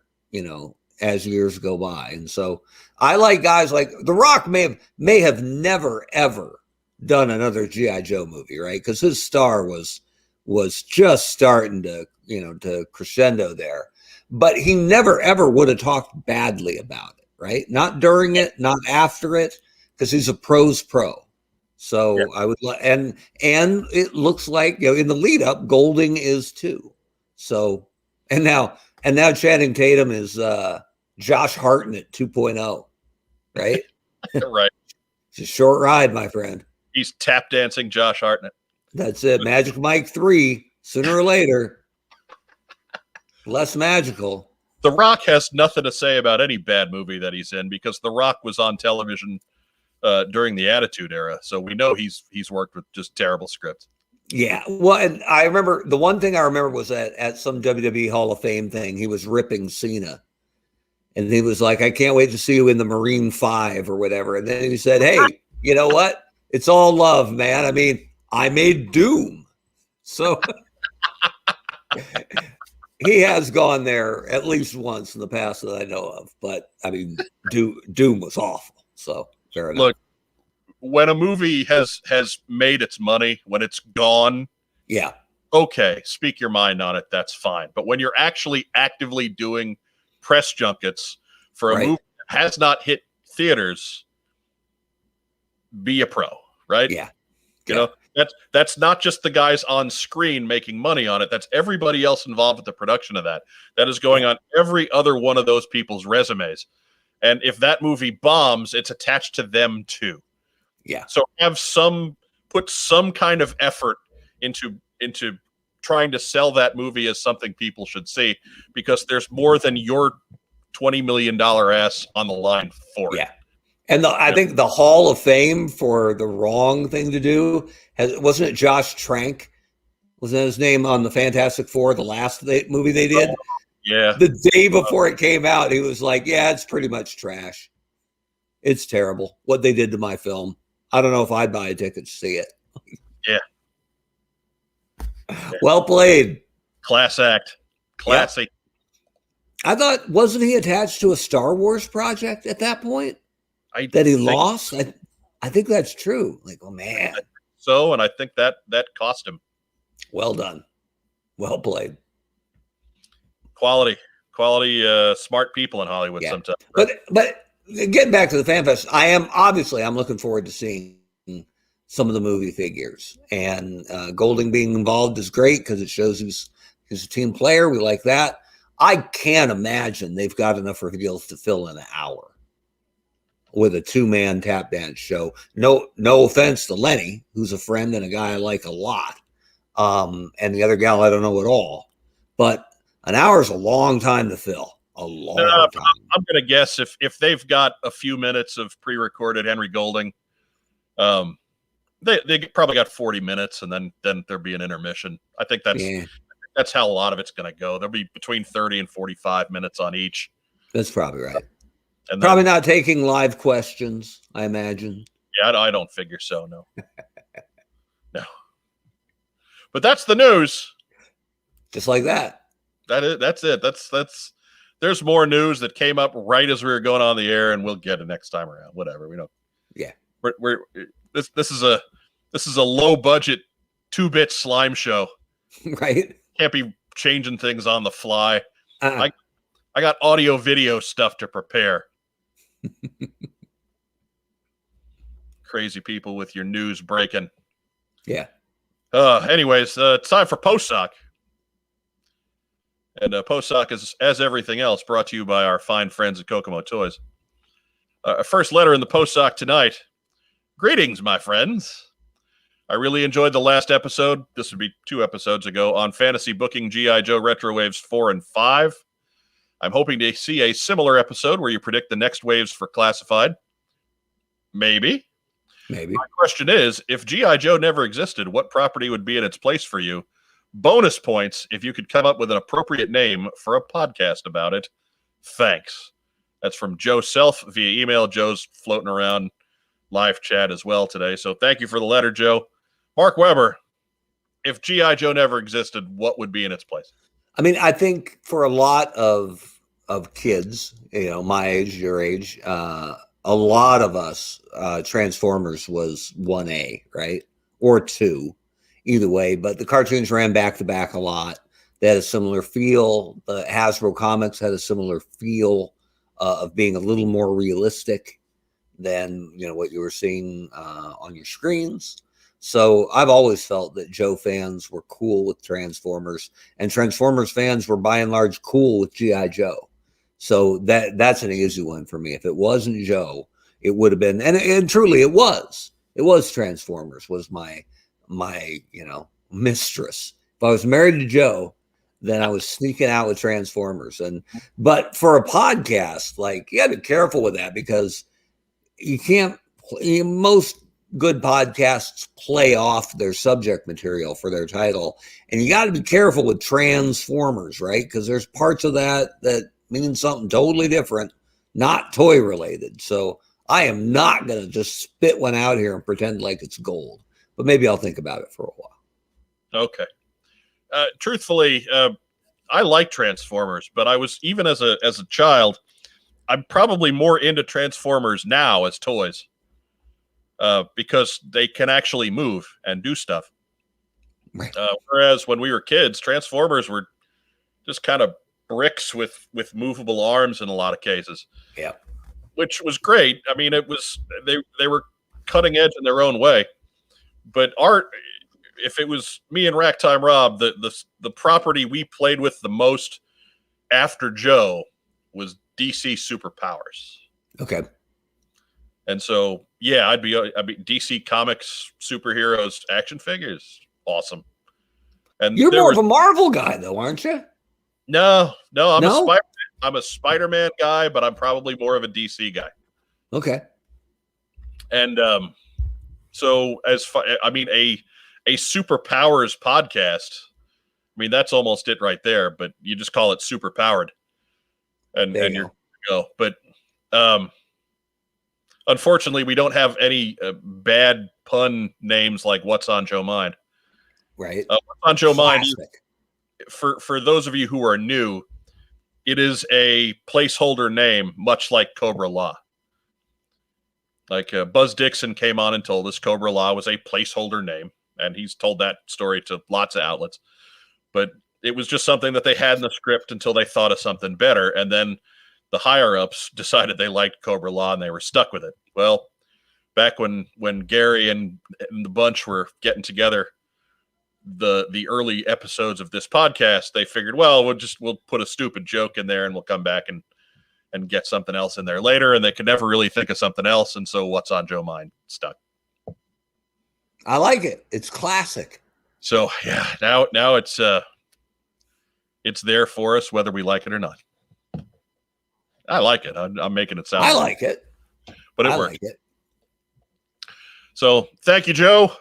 as years go by. And so I like guys like The Rock may have never, ever done another GI Joe movie, right? Because his star was just starting to, to crescendo there. But he never, ever would have talked badly about it, right? Not during it, not after it, because he's a pro's pro. So I would and it looks like, in the lead up, Golding is too. So and now Channing Tatum is Josh Hartnett 2.0, right? Right. It's a short ride, my friend. He's tap dancing Josh Hartnett. That's it. Magic Mike 3, sooner or later. Less magical. The Rock has nothing to say about any bad movie that he's in because The Rock was on television during the Attitude Era. So we know he's worked with just terrible scripts. Yeah. Well, and I remember the one thing I remember was at some WWE Hall of Fame thing, he was ripping Cena. And he was like, "I can't wait to see you in the Marine 5 or whatever." And then he said, "Hey, you know what? It's all love, man. I mean, I made Doom." So he has gone there at least once in the past that I know of. But I mean, Doom was awful. So fair enough. Look, when a movie has made its money, when it's gone, yeah, okay, speak your mind on it. That's fine. But when you're actually actively doing press junkets for a movie that has not hit theaters, be a pro, right? Yeah. You know, that's not just the guys on screen making money on it. That's everybody else involved with the production of that. That is going on every other one of those people's resumes. And if that movie bombs, it's attached to them too. Yeah. So put some kind of effort into trying to sell that movie as something people should see, because there's more than your $20 million ass on the line for it. Yeah. And I think the Hall of Fame for the wrong thing to do wasn't it Josh Trank? Wasn't that his name on the Fantastic Four, the last movie they did? Yeah. The day before it came out, he was like, "Yeah, it's pretty much trash. It's terrible what they did to my film. I don't know if I'd buy a ticket to see it." Yeah. Well played. Class act. Classy. I thought, wasn't he attached to a Star Wars project at that point? That he lost? I think that's true. Like, oh man. So, and I think that cost him. Well done. Well played. Quality, smart people in Hollywood sometimes. Right? But getting back to the Fan Fest, I'm looking forward to seeing some of the movie figures. And Golding being involved is great because it shows he's a team player. We like that. I can't imagine they've got enough reveals to fill in an hour with a 2-man tap dance show. No offense to Lenny, who's a friend and a guy I like a lot. And the other gal I don't know at all. But an hour is a long time to fill. A long time. I'm going to guess if they've got a few minutes of pre-recorded Henry Golding, they probably got 40 minutes, and then there'll be an intermission. I think that's how a lot of it's going to go. There'll be between 30 and 45 minutes on each. That's probably right. And probably not taking live questions, I imagine. Yeah, I don't figure so, no. No. But that's the news. Just like that. That's it. That's. There's more news that came up right as we were going on the air, and we'll get it next time around. Whatever, we don't. Yeah, we're this is a low budget 2-bit slime show. right. Can't be changing things on the fly. Uh-uh. I got audio video stuff to prepare. Crazy people with your news breaking. Yeah. Anyways, it's time for Post Sock. And Post Sock is, as everything else, brought to you by our fine friends at Kokomo Toys. First letter in the Post Sock tonight. Greetings, my friends. I really enjoyed the last episode. This would be 2 episodes ago on fantasy booking GI Joe Retro Waves 4 and 5. I'm hoping to see a similar episode where you predict the next waves for Classified. Maybe. My question is, if GI Joe never existed, what property would be in its place for you? Bonus points if you could come up with an appropriate name for a podcast about it. Thanks. That's from Joe Self via email. Joe's floating around live chat as well today. So thank you for the letter, Joe. Mark Weber, if G.I. Joe never existed, what would be in its place? I mean, I think for a lot of kids, my age, your age, a lot of us, Transformers was 1A, right? Or 2, either way. But the cartoons ran back to back a lot. They had a similar feel. The Hasbro comics had a similar feel of being a little more realistic than what you were seeing on your screens. So I've always felt that Joe fans were cool with Transformers, and Transformers fans were by and large cool with G.I. Joe. So that's an easy one for me. If it wasn't Joe, it would have been, and truly it was. It was Transformers was my mistress. If I was married to Joe, then I was sneaking out with Transformers. But for a podcast, you got to be careful with that, because you can't. Most good podcasts play off their subject material for their title, and you got to be careful with Transformers, right? Because there's parts of that mean something totally different, not toy related. So I am not going to just spit one out here and pretend like it's gold, but maybe I'll think about it for a while. Okay. Truthfully, I like Transformers, but I was, even as a child, I'm probably more into Transformers now as toys. Because they can actually move and do stuff. Right. Whereas when we were kids, Transformers were just kind of bricks with movable arms in a lot of cases. Yeah. Which was great. I mean, it was they were cutting edge in their own way. But if it was me and Racktime Rob, the property we played with the most after Joe was DC Superpowers. Okay. And so, yeah, I'd be DC Comics superheroes action figures, awesome. And you're more of a Marvel guy, though, aren't you? No, I'm a Spider-Man guy, but I'm probably more of a DC guy. Okay. And so a superpowers podcast. I mean, that's almost it right there. But you just call it superpowered, and you're go. But unfortunately, we don't have any bad pun names like "What's on Joe Mind." Right. What's on Joe Mind? For those of you who are new, it is a placeholder name, much like Cobra Law. Like Buzz Dixon came on and told us Cobra Law was a placeholder name, and he's told that story to lots of outlets. But it was just something that they had in the script until they thought of something better, and then the higher-ups decided they liked Cobra Law, and they were stuck with it. Well, back when Gary and the bunch were getting together, the early episodes of this podcast, they figured, well, we'll put a stupid joke in there, and we'll come back and get something else in there later, and they could never really think of something else, and so What's on Joe Mind stuck. I like it. It's classic. So yeah, now it's there for us whether we like it or not. I like it. I'm making it sound. I like it, but it works. Like it. So thank you, Joe.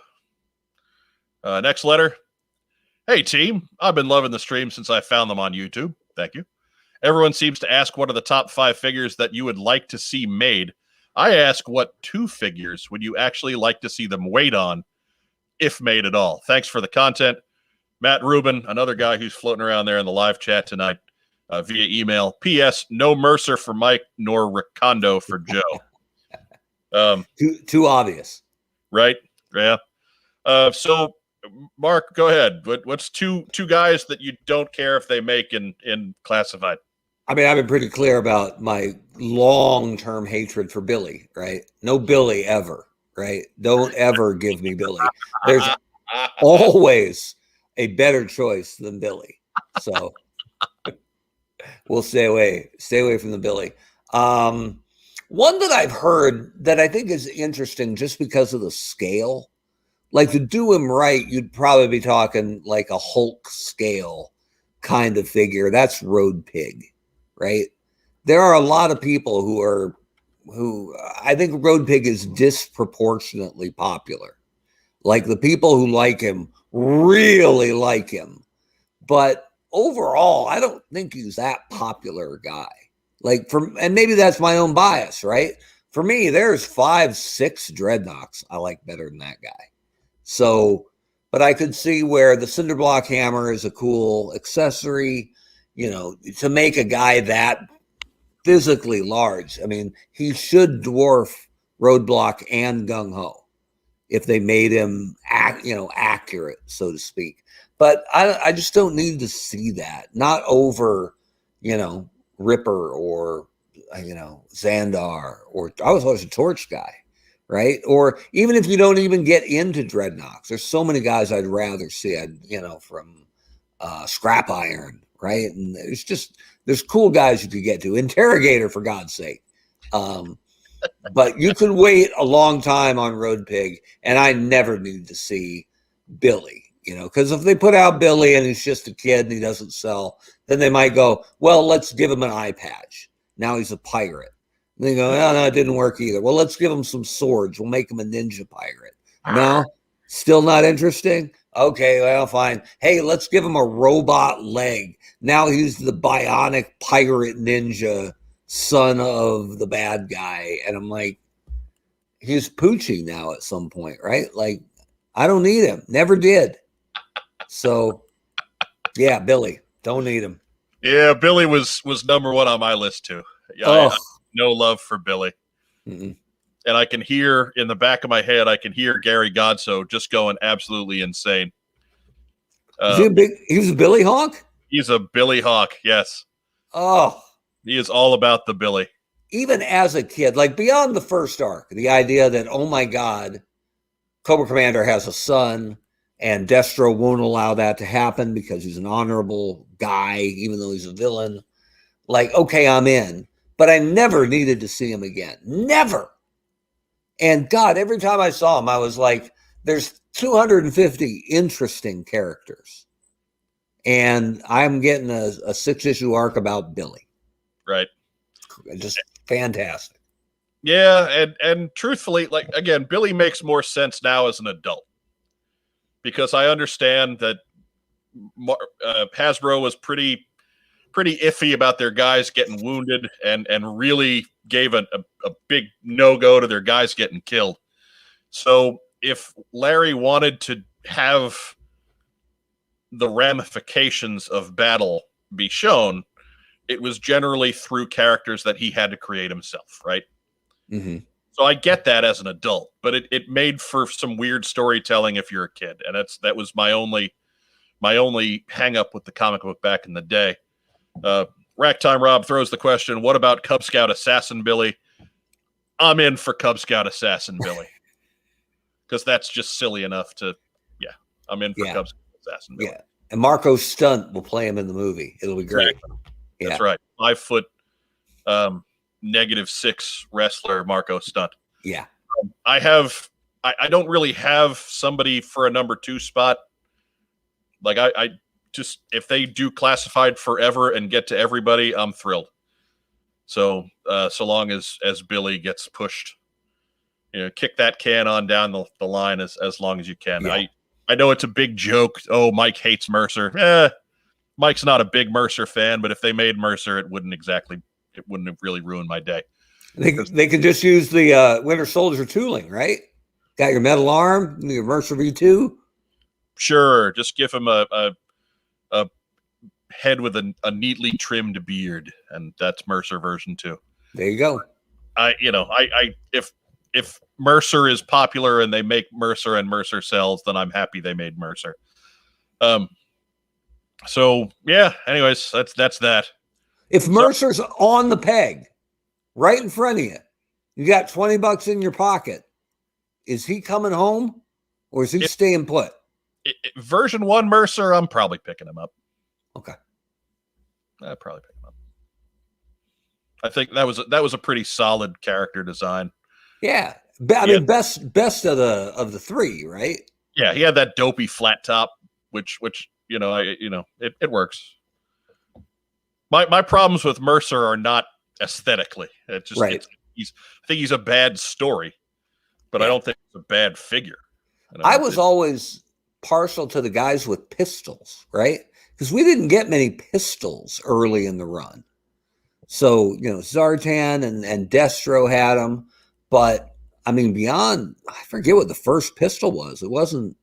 Next letter. Hey team, I've been loving the stream since I found them on YouTube. Thank you. Everyone seems to ask what are the top 5 figures that you would like to see made. I ask what 2 figures would you actually like to see them weighed on, if made at all. Thanks for the content. Matt Rubin, another guy who's floating around there in the live chat tonight via email. P.S. No Mercer for Mike nor Ricondo for Joe. Too obvious. Right? Yeah. So, Mark, go ahead. What's two guys that you don't care if they make in classified? I mean, I've been pretty clear about my long-term hatred for Billy, right? No Billy ever, right? Don't ever give me Billy. There's always a better choice than Billy. So we'll stay away from the Billy. One that I've heard that I think is interesting just because of the scale, like to do him right, you'd probably be talking like a Hulk scale kind of figure. That's Road Pig, right? There are a lot of people who I think Road Pig is disproportionately popular. Like the people who like him really like him, but overall, I don't think he's that popular guy. Like and maybe that's my own bias, right? For me, there's 5-6 Dreadnoks I like better than that guy. So, but I could see where the Cinderblock hammer is a cool accessory, to make a guy that physically large. I mean, he should dwarf Roadblock and Gung Ho if they made him accurate, so to speak. But I just don't need to see that. Not over, Ripper or Xandar, or I was always a Torch guy, right? Or even if you don't even get into Dreadnoks, there's so many guys I'd rather see, from Scrap Iron, right? And there's cool guys you could get to. Interrogator, for God's sake. But you could wait a long time on Road Pig, and I never need to see Billy, because if they put out Billy and he's just a kid and he doesn't sell, then they might go, well, let's give him an eye patch. Now he's a pirate. And they go, no, it didn't work either. Well, let's give him some swords. We'll make him a ninja pirate. No, still not interesting? Okay, well, fine. Hey, let's give him a robot leg. Now he's the bionic pirate ninja, son of the bad guy. And I'm like, he's Poochie now at some point, right? Like, I don't need him. Never did. So, yeah, Billy, don't need him. Yeah, Billy was number one on my list too. Yeah, I no love for Billy. Mm-mm. And I can hear in the back of my head, I can hear Gary Godso just going absolutely insane. He was a Billy Hawk? He's a Billy Hawk, yes. Oh. He is all about the Billy. Even as a kid, like beyond the first arc, the idea that, oh my God, Cobra Commander has a son and Destro won't allow that to happen because he's an honorable guy, even though he's a villain. Like, okay, I'm in. But I never needed to see him again. Never. And God, every time I saw him, I was like, there's 250 interesting characters. And I'm getting a 6-issue arc about Billy. Right. Just fantastic. Yeah, and truthfully, like, again, Billy makes more sense now as an adult. Because I understand that Hasbro was pretty iffy about their guys getting wounded and really gave a big no-go to their guys getting killed. So if Larry wanted to have the ramifications of battle be shown, it was generally through characters that he had to create himself, right? Mm-hmm. So I get that as an adult, but it made for some weird storytelling if you're a kid, and that was my only hang up with the comic book back in the day. Rack Time Rob throws the question, what about Cub Scout Assassin Billy? I'm in for Cub Scout Assassin Billy. Because that's just silly enough to, I'm in for Cub Scout Assassin Billy. Yeah, and Marco Stunt will play him in the movie. It'll be great. Exactly. Yeah. That's right. 5 foot, -6 wrestler Marco Stunt. Yeah. I don't really have somebody for a number 2 spot. Like I just, if they do classified forever and get to everybody, I'm thrilled. So so long as Billy gets pushed, kick that can on down the line as long as you can. Yeah. I know it's a big joke. Oh, Mike hates Mercer. Mike's not a big Mercer fan, but if they made Mercer, it wouldn't have really ruined my day. They could just use the Winter Soldier tooling, right? Got your metal arm, your Mercer V2. Sure, just give him a head with a neatly trimmed beard, and that's Mercer version 2. There you go. If Mercer is popular and they make Mercer and Mercer sells, then I'm happy they made Mercer. So yeah, anyways, that's that. If Mercer's on the peg, right in front of you, you got $20 in your pocket, is he coming home or is he staying put? Version 1 Mercer, I'm probably picking him up. Okay. I'd probably pick him up. I think that was a pretty solid character design. Yeah. I mean, best of the 3, right? Yeah, he had that dopey flat top, which it works. My problems with Mercer are not aesthetically. It's just right. I think he's a bad story, but I don't think it's a bad figure. I was always partial to the guys with pistols, right? Because we didn't get many pistols early in the run. So, Zartan and Destro had them, but I mean, beyond, I forget what the first pistol was. It wasn't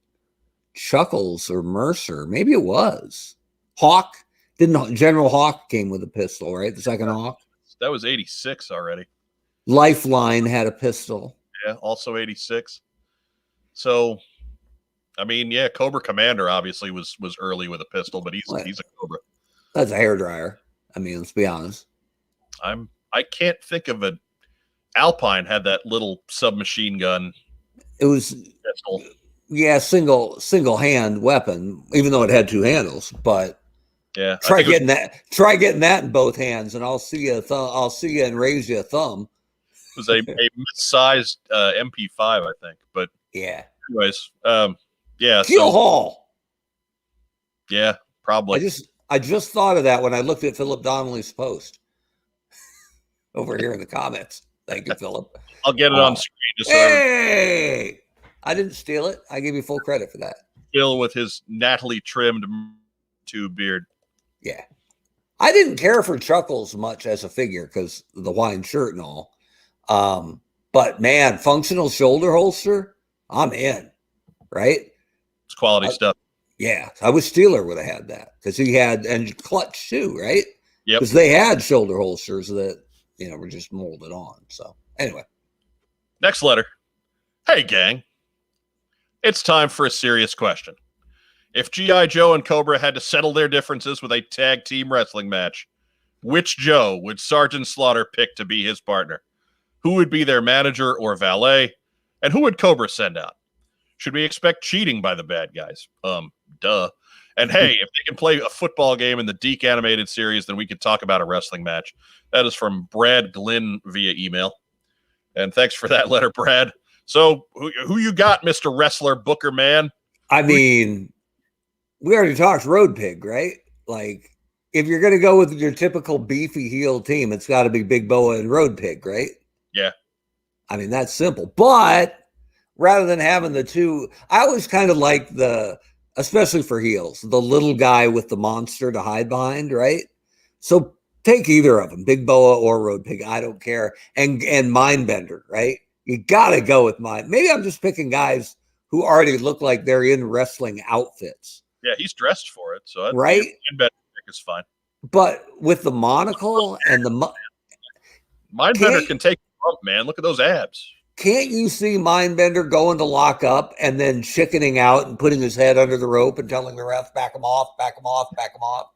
Chuckles or Mercer. Maybe it was Hawk. General Hawk came with a pistol, right? The second Hawk. That was 86 already. Lifeline had a pistol. Yeah, also 86. So, I mean, yeah, Cobra Commander obviously was early with a pistol, but he's a Cobra. That's a hairdryer. I mean, let's be honest. I can't think of a Alpine had that little submachine gun. It was pistol. Yeah, single hand weapon, even though it had 2 handles. But yeah, try getting that in both hands, and I'll see you. I'll see you and raise you a thumb. It was a mid-sized MP5, I think. But yeah. Anyways, Keel Hall. Yeah, probably. I just thought of that when I looked at Philip Donnelly's post over here in the comments. Thank you, Philip. I'll get it on screen. Hey, I didn't steal it. I give you full credit for that. Phil with his nattily trimmed tube beard. Yeah. I didn't care for Chuckles much as a figure because of the Hawaiian shirt and all. But man, functional shoulder holster, I'm in. Right? It's quality stuff. Yeah. I wish Steeler would have had that because he had, and Clutch too, right? Yep. Because they had shoulder holsters that, were just molded on. So anyway. Next letter. Hey, gang. It's time for a serious question. If GI Joe and Cobra had to settle their differences with a tag team wrestling match, which Joe would Sergeant Slaughter pick to be his partner? Who would be their manager or valet? And who would Cobra send out? Should we expect cheating by the bad guys? Duh. And hey, if they can play a football game in the Deke animated series, then we could talk about a wrestling match. That is from Brad Glynn via email. And thanks for that letter, Brad. So who you got, Mr. Wrestler Booker Man? I mean, we already talked Road Pig, right? Like, if you're going to go with your typical beefy heel team, it's got to be Big Boa and Road Pig, right? Yeah. I mean, that's simple. But rather than having the two, I always kind of like especially for heels, the little guy with the monster to hide behind, right? So take either of them, Big Boa or Road Pig. I don't care. And Mindbender, right? You got to go with mine. Maybe I'm just picking guys who already look like they're in wrestling outfits. Yeah, he's dressed for it. So right? Mindbender is fine. But with the monocle and the Mindbender can take a bump, man. Look at those abs. Can't you see Mindbender going to lock up and then chickening out and putting his head under the rope and telling the ref, back him off, back him off, back him off?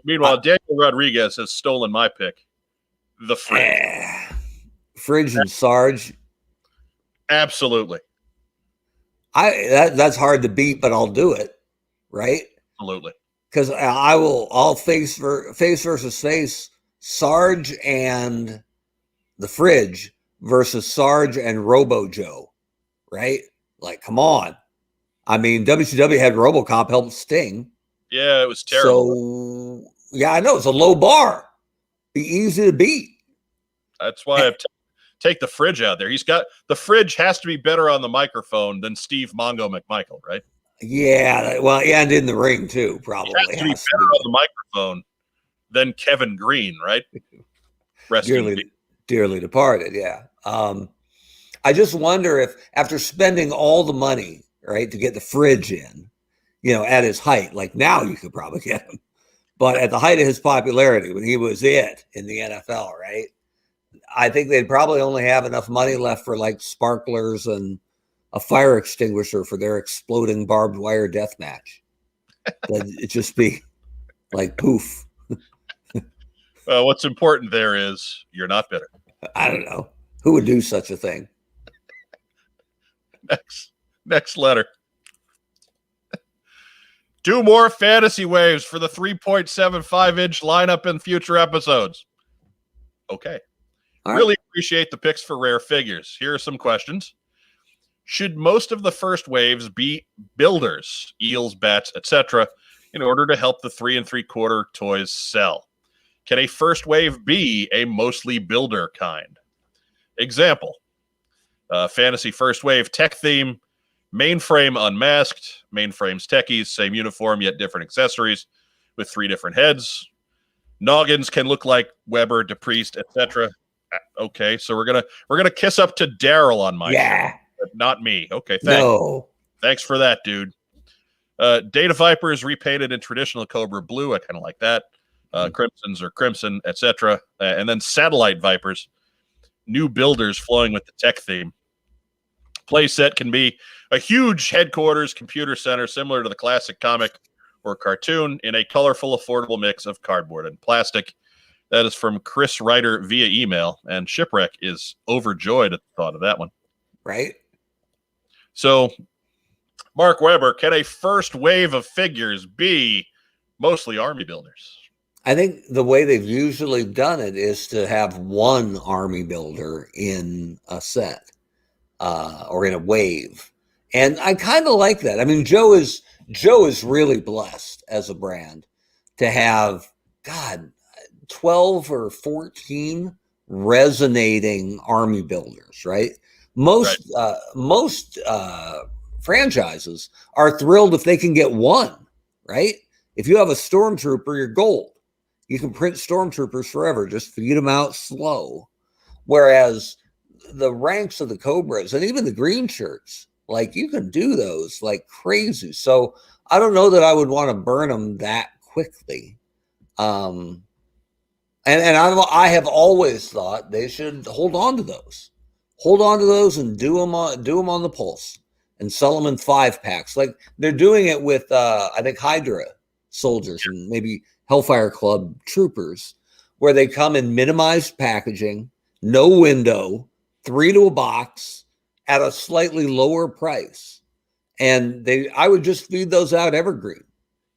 Meanwhile, Daniel Rodriguez has stolen my pick. The Fridge. Fridge and Sarge. Absolutely. That's hard to beat, but I'll do it. Right? Absolutely. Because I'll face versus face Sarge and the Fridge versus Sarge and Robo Joe, right? Like, come on. I mean, WCW had RoboCop help Sting. Yeah, it was terrible. So, yeah, I know. It's a low bar. Be easy to beat. That's why I take the Fridge out there. The Fridge has to be better on the microphone than Steve Mongo McMichael, right? Yeah, well, and in the ring, too, probably. He has to be better on the microphone than Kevin Green, right? Dearly departed, yeah. I just wonder if after spending all the money, right, to get the fridge in, at his height. Like now you could probably get him. But at the height of his popularity, when he was it in the NFL, right, I think they'd probably only have enough money left for like sparklers and a fire extinguisher for their exploding barbed wire death match. It'd just be like poof. What's important there is you're not bitter. I don't know. Who would do such a thing? Next letter. Do more fantasy waves for the 3.75-inch lineup in future episodes. Okay. Really appreciate the picks for rare figures. Here are some questions. Should most of the first waves be builders, eels, bats, etc., in order to help the 3 3/4 toys sell? Can a first wave be a mostly builder kind? Example, fantasy first wave tech theme, mainframe unmasked, mainframe's techies, same uniform yet different accessories with 3 different heads. Noggins can look like Weber, DePriest, etc. Okay, so we're gonna kiss up to Daryl on my show, but not me. Okay, thanks for that, dude. Data Vipers repainted in traditional Cobra blue. I kind of like that. Crimsons or crimson, etc. And then Satellite Vipers, new builders flowing with the tech theme. Playset can be a huge headquarters computer center similar to the classic comic or cartoon in a colorful, affordable mix of cardboard and plastic. That is from Chris Ryder via email, and Shipwreck is overjoyed at the thought of that one. Right. So, Mark Weber, can a first wave of figures be mostly army builders? I think the way they've usually done it is to have one army builder in a set or in a wave. And I kind of like that. I mean, Joe is really blessed as a brand to have, 12 or 14 resonating army builders, right? Most franchises are thrilled if they can get one, right? If you have a stormtrooper, you're gold. You can print stormtroopers forever, just feed them out slow. Whereas the ranks of the Cobras and even the green shirts, like you can do those like crazy. So I don't know that I would want to burn them that quickly. And I have always thought they should hold on to those and do them on the pulse and sell them in 5-packs. Like they're doing it with, I think Hydra soldiers and maybe Hellfire Club troopers, where they come in minimized packaging, no window, 3 to a box at a slightly lower price. And I would just feed those out evergreen.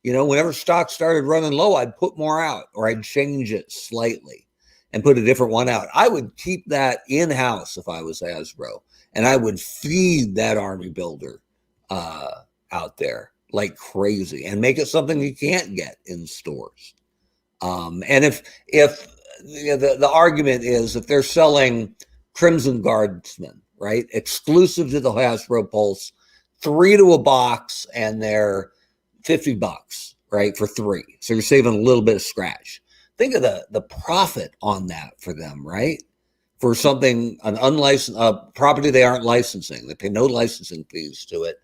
Whenever stock started running low, I'd put more out or I'd change it slightly and put a different one out. I would keep that in-house if I was Hasbro, and I would feed that army builder out there like crazy and make it something you can't get in stores. And if the argument is if they're selling Crimson Guardsmen, right, exclusive to the Hasbro Pulse, 3 to a box, and they're $50, right, for 3. So you're saving a little bit of scratch. Think of the profit on that for them, right? For something, an unlicensed property they aren't licensing. They pay no licensing fees to it.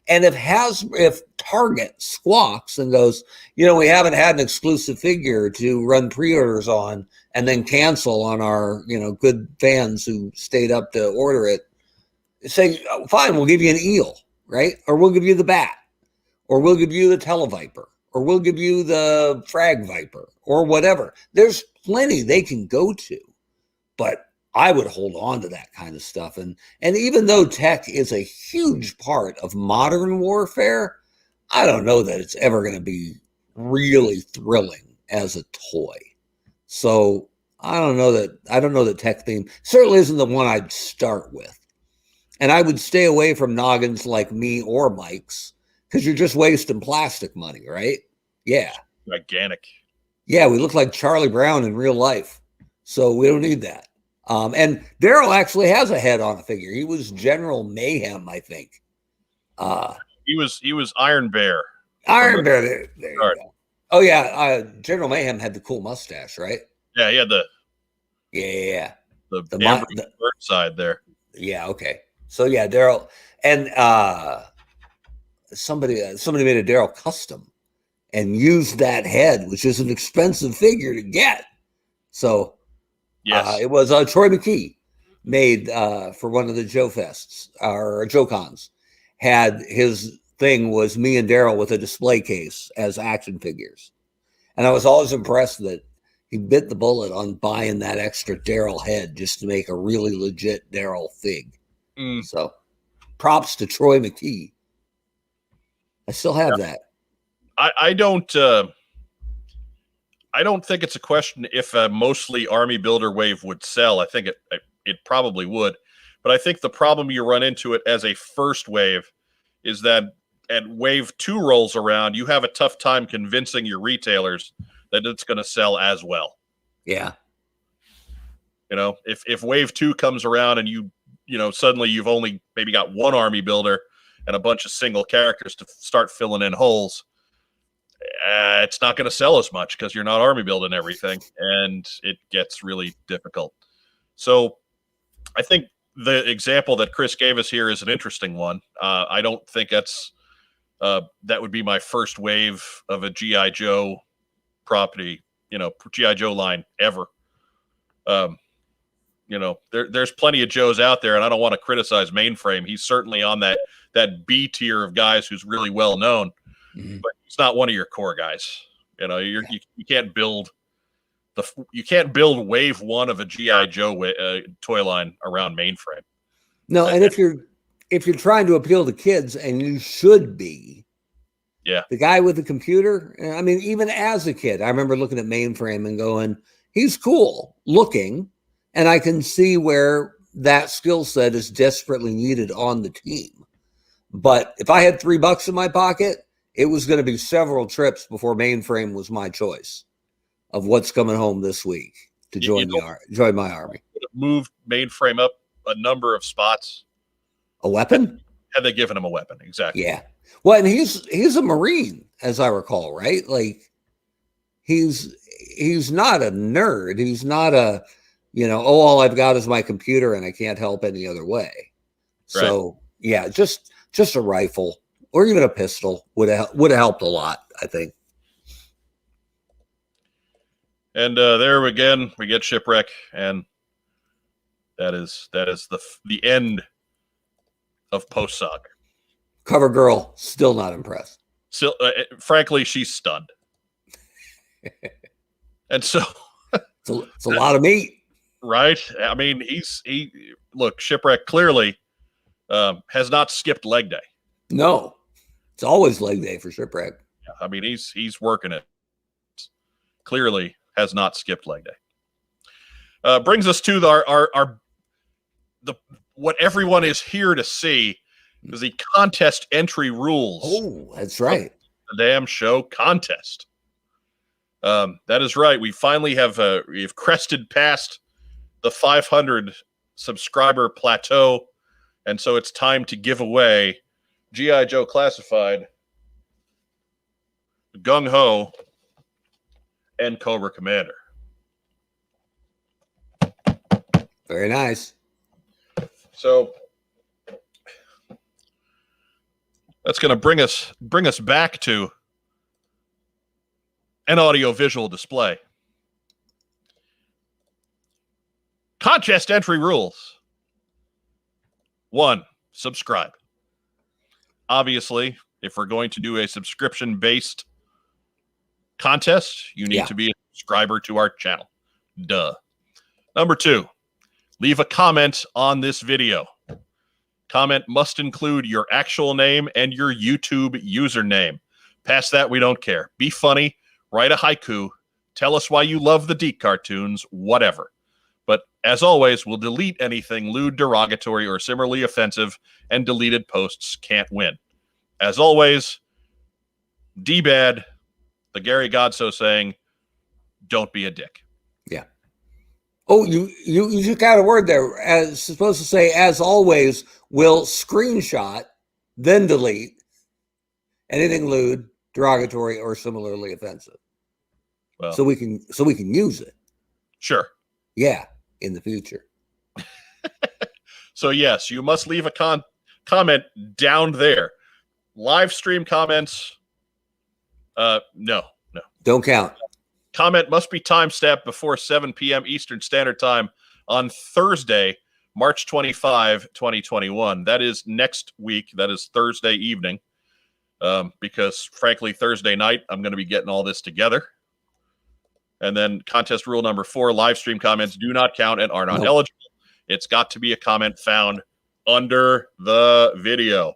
And if Target squawks and goes, we haven't had an exclusive figure to run pre-orders on and then cancel on our, good fans who stayed up to order it, say, fine, we'll give you an eel, right? Or we'll give you the bat. Or we'll give you the Televiper, or we'll give you the Frag Viper, or whatever. There's plenty they can go to, but I would hold on to that kind of stuff. And even though tech is a huge part of modern warfare, I don't know that it's ever going to be really thrilling as a toy. So I don't know that tech theme certainly isn't the one I'd start with. And I would stay away from noggins like me or Mike's, because you're just wasting plastic money, right? Yeah. Gigantic. Yeah, we look like Charlie Brown in real life. So we don't need that. And Daryl actually has a head on a figure. He was General Mayhem, I think. He was Iron Bear. Iron Bear. There you go. Oh, yeah. General Mayhem had the cool mustache, right? Yeah, he had the bird side there. Yeah, okay. So, yeah, Daryl. And somebody made a Daryl custom and used that head, which is an expensive figure to get. So Yes. it was Troy McKee made for one of the Joe Fests or Joe Cons. Had his thing was me and Daryl with a display case as action figures. And I was always impressed that he bit the bullet on buying that extra Daryl head just to make a really legit Daryl fig. So props to Troy McKee. I still have that. I don't think it's a question if a mostly army builder wave would sell. I think it probably would. But I think the problem you run into it as a first wave is that at wave 2 rolls around, you have a tough time convincing your retailers that it's going to sell as well. Yeah. You know, if wave 2 comes around and you suddenly you've only maybe got one army builder and a bunch of single characters to start filling in holes, it's not going to sell as much because you're not army building everything, and it gets really difficult. So I think the example that Chris gave us here is an interesting one. I don't think that would be my first wave of a GI Joe property, GI Joe line ever. There's plenty of Joes out there, and I don't want to criticize Mainframe. He's certainly on that B tier of guys who's really well known, but he's not one of your core guys. You can't build wave 1 of a GI Joe toy line around Mainframe. No, and if you're trying to appeal to kids, and you should be, the guy with the computer. I mean, even as a kid, I remember looking at Mainframe and going, "He's cool looking," and I can see where that skill set is desperately needed on the team. But if I had $3 in my pocket, it was going to be several trips before Mainframe was my choice of what's coming home this week to join my army. Would have moved Mainframe up a number of spots. A weapon? Had they given him a weapon? Exactly. Yeah. Well, and he's a Marine, as I recall, right? Like he's not a nerd. He's not a, all I've got is my computer and I can't help any other way. Right. So yeah, just a rifle or even a pistol would have helped a lot, I think. And there again, we get Shipwreck, and that is the end of post-sock. Cover girl, still not impressed. Still, frankly, she's stunned. And so it's a lot of meat, right? I mean, look, Shipwreck clearly has not skipped leg day. No, it's always leg day for Shipwreck. I mean, he's working it. Clearly has not skipped leg day. Brings us to what everyone is here to see is the contest entry rules. Oh, that's right. The damn show contest. That is right. We finally we've crested past the 500 subscriber plateau, and so it's time to give away GI Joe Classified, Gung Ho, and Cobra Commander. Very nice. So that's going to bring us back to an audio-visual display. Contest entry rules. 1, subscribe. Obviously, if we're going to do a subscription-based contest, you need to be a subscriber to our channel. Duh. Number 2, leave a comment on this video. Comment must include your actual name and your YouTube username. Past that, we don't care. Be funny, write a haiku, tell us why you love the Deke cartoons, whatever. But as always, we'll delete anything lewd, derogatory, or similarly offensive, and deleted posts can't win. As always, D-Bad, the Gary Godso saying, don't be a dick. Yeah. Oh, you took out a word there. As supposed to say, as always, we'll screenshot, then delete anything lewd, derogatory, or similarly offensive. Well, so we can use it. Sure. Yeah, in the future. So yes, you must leave a comment down there. Live stream comments. No. Don't count. Comment must be time-stamped before 7 p.m. Eastern Standard Time on Thursday, March 25, 2021. That is next week. That is Thursday evening. Because, frankly, Thursday night, I'm going to be getting all this together. And then contest rule number 4, live stream comments do not count and are not eligible. It's got to be a comment found under the video.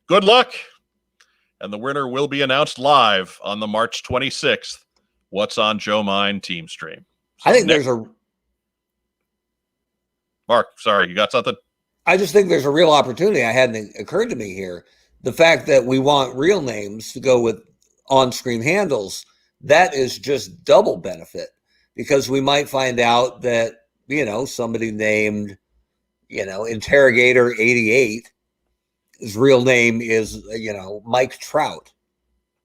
Good luck. And the winner will be announced live on the March 26th. What's on Joe Mine TeamStream. I think there's a... Mark, sorry, you got something? I just think there's a real opportunity. I hadn't occurred to me here. The fact that we want real names to go with on-screen handles, that is just double benefit, because we might find out that, somebody named, Interrogator 88, his real name is, Mike Trout.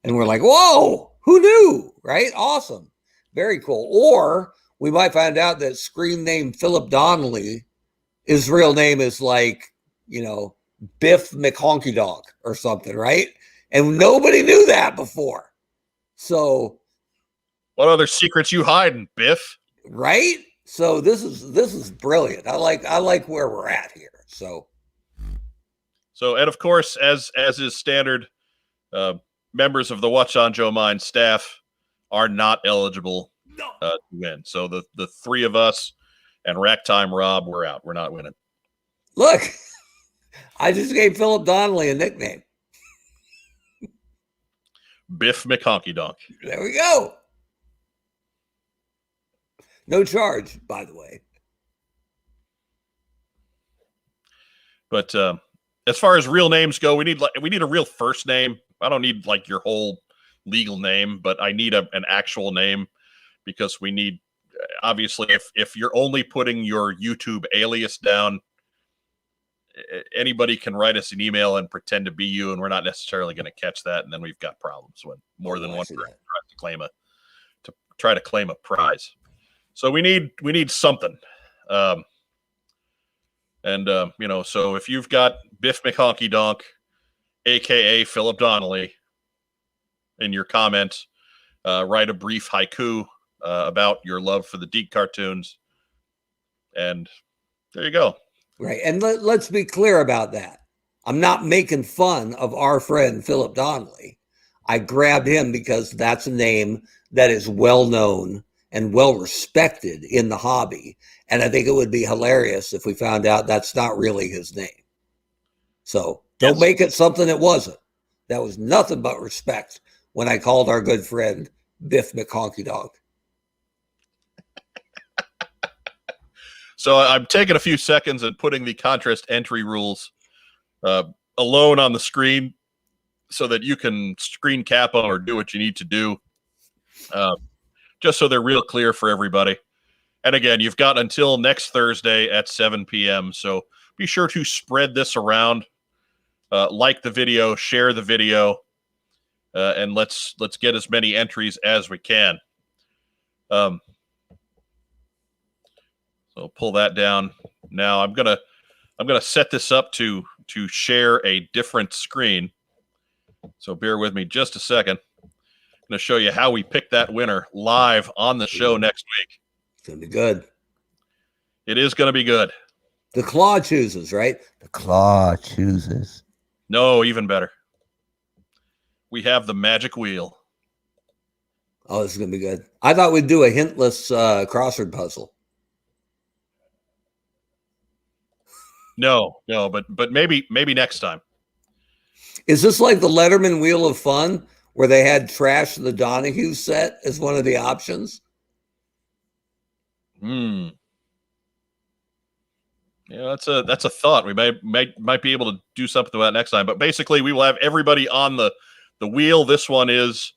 And we're like, whoa, who knew? Right? Awesome. Very cool. Or we might find out that screen name Philip Donnelly, his real name is like, Biff McHonky-Donk or something, right? And nobody knew that before. So, what other secrets you hiding, Biff? Right? So this is brilliant. I like where we're at here. So, and of course, as is standard, members of the Watch on Joe Mine staff are not eligible to win. So the three of us and Rack Time Rob, we're out. We're not winning. Look, I just gave Philip Donnelly a nickname. Biff McHonky-Donk. There we go. No charge, by the way. But as far as real names go, we need a real first name. I don't need like your whole legal name, but I need an actual name, because we need, obviously, if you're only putting your YouTube alias down, anybody can write us an email and pretend to be you, and we're not necessarily going to catch that, and then we've got problems when more than one person tries to claim a prize. So we need something, so if you've got Biff McHonky-Donk, aka Philip Donnelly, in your comments, write a brief haiku about your love for the Deke cartoons, and there you go. Right. And let's be clear about that. I'm not making fun of our friend Philip Donnelly. I grabbed him because that's a name that is well known and well respected in the hobby. And I think it would be hilarious if we found out that's not really his name. So don't make it something it wasn't. That was nothing but respect when I called our good friend Biff McHonky-Donk. So I'm taking a few seconds and putting the contest entry rules alone on the screen so that you can screen cap them or do what you need to do, just so they're real clear for everybody. And again, you've got until next Thursday at 7 p.m. So be sure to spread this around, like the video, share the video, and let's get as many entries as we can. So pull that down. Now I'm gonna set this up to share a different screen. So bear with me just a second. I'm gonna show you how we pick that winner live on the show next week. It's gonna be good. It is gonna be good. The claw chooses, right? The claw chooses. No, even better. We have the magic wheel. Oh, this is gonna be good. I thought we'd do a hintless crossword puzzle. No, but maybe next time. Is this like the Letterman Wheel of Fun, where they had Trash the Donahue set as one of the options? Yeah, that's a thought. We might be able to do something about next time. But basically, we will have everybody on the wheel. This one is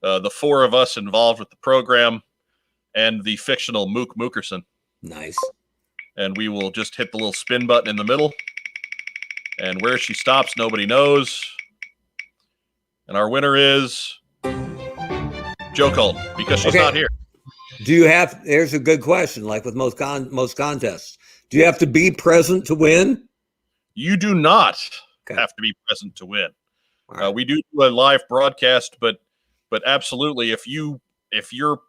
the four of us involved with the program and the fictional Mook Mookerson. Nice. And we will just hit the little spin button in the middle. And where she stops, nobody knows. And our winner is Joelton, because she's not here. Do you have, here's a good question, like with most contests. Do you have to be present to win? You do not. have to be present to win. Right. We do a live broadcast, but absolutely, if you're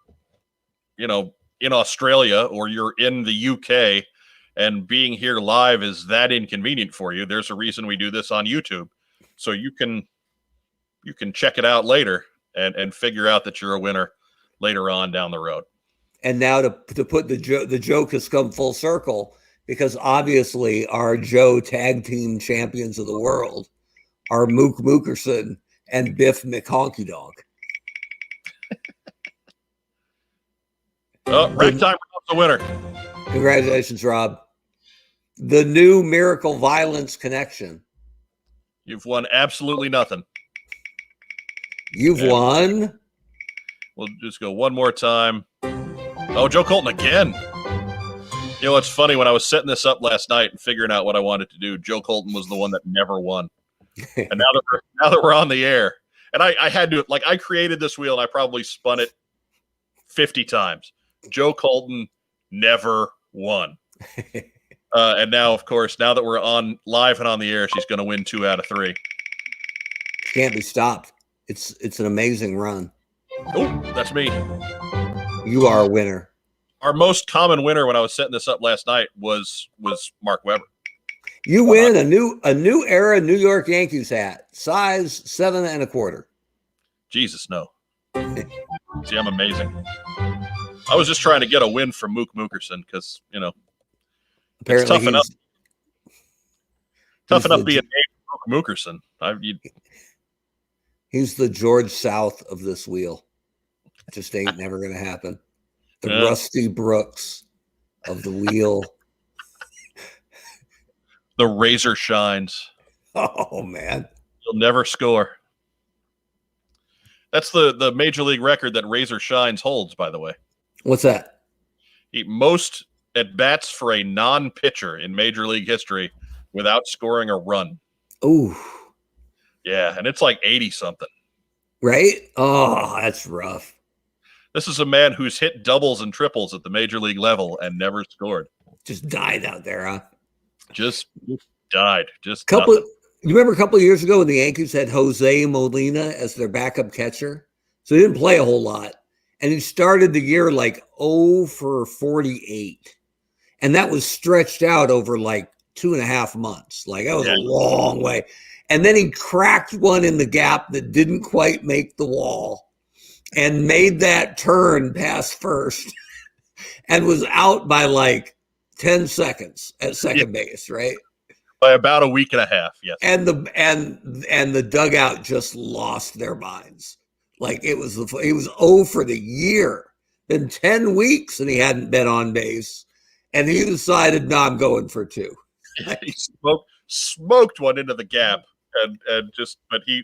in Australia or you're in the UK and being here live is that inconvenient for you, there's a reason we do this on YouTube, so you can check it out later and figure out that you're a winner later on down the road. And now to put the joke has come full circle, because obviously our Joe tag team champions of the world are Mook Mookerson and Biff McHonky Dog. Ragtime Rob's the winner. Congratulations, Rob. The new Miracle Violence connection. You've won absolutely nothing. You've won. We'll just go one more time. Oh, Joe Colton again. You know, it's funny, when I was setting this up last night and figuring out what I wanted to do, Joe Colton was the one that never won. And now that we're on the air, and I had to, like, I created this wheel and I probably spun it 50 times. Joe Colton never won. And now, of course, now that we're on live and on the air, she's going to win 2 out of 3. Can't be stopped. It's an amazing run. Oh, that's me. You are a winner. Our most common winner when I was setting this up last night was Mark Webber. You win a new era New York Yankees hat, size 7 1/4. Jesus, no. See, I'm amazing. I was just trying to get a win from Mook Mookerson because, Apparently it's tough enough being Mook Mookerson. He's the George South of this wheel. Just ain't never going to happen. The Rusty Brooks of the wheel. The razor shines. Oh, man. You'll never score. That's the Major League record that Razor Shines holds, by the way. What's that? Most at-bats for a non-pitcher in Major League history without scoring a run. Ooh. Yeah, and it's like 80-something. Right? Oh, that's rough. This is a man who's hit doubles and triples at the Major League level and never scored. Just died out there, huh? Just died. Just you remember a couple of years ago when the Yankees had Jose Molina as their backup catcher? So he didn't play a whole lot. And he started the year like 0 for 48. And that was stretched out over like 2.5 months. Like, that was a long way. And then he cracked one in the gap that didn't quite make the wall and made that turn past first and was out by like 10 seconds at second base, right? By about a week and a half, yes. And the dugout just lost their minds. Like, he was 0 for the year. Been 10 weeks and he hadn't been on base. And he decided, no, I'm going for 2. He smoked one into the gap but he,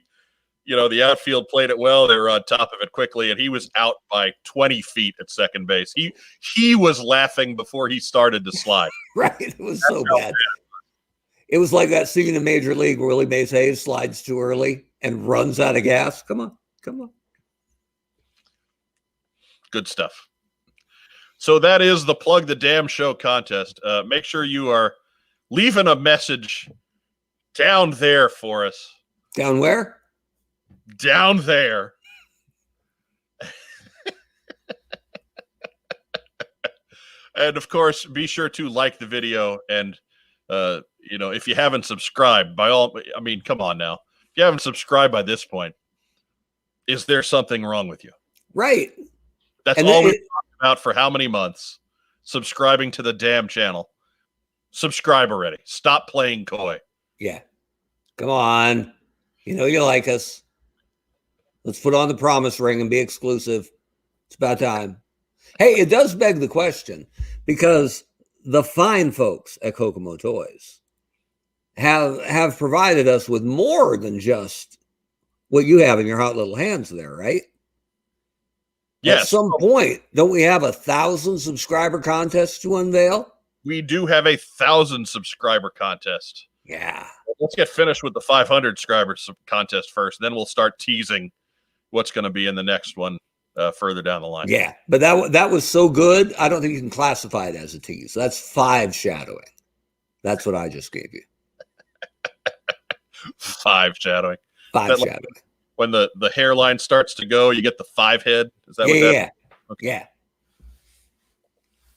the outfield played it well. They were on top of it quickly, and he was out by 20 feet at second base. He was laughing before he started to slide. Right. It was so bad. It was like that scene in Major League where Willie Mays Hayes slides too early and runs out of gas. Come on. Good stuff. So that is the Plug the Damn Show contest. Make sure you are leaving a message down there for us. Down where? Down there. And of course, be sure to like the video. And, if you haven't subscribed, come on now. If you haven't subscribed by this point, is there something wrong with you? Right. That's all we've talked about for how many months? Subscribing to the damn channel. Subscribe already. Stop playing coy. Yeah. Come on. You like us. Let's put on the promise ring and be exclusive. It's about time. Hey, it does beg the question, because the fine folks at Kokomo Toys have provided us with more than just what you have in your hot little hands there, right? Yes. At some point, don't we have 1,000 subscriber contest to unveil? We do have 1,000 subscriber contest. Yeah. Let's get finished with the 500 subscribers contest first. Then we'll start teasing what's going to be in the next one further down the line. Yeah, but that was so good, I don't think you can classify it as a tease. That's 5 shadowing. That's what I just gave you. Five shadowing. Five That, shadowing. when the hairline starts to go, you get the 5 head. Is that what that? Yeah. Okay. Yeah.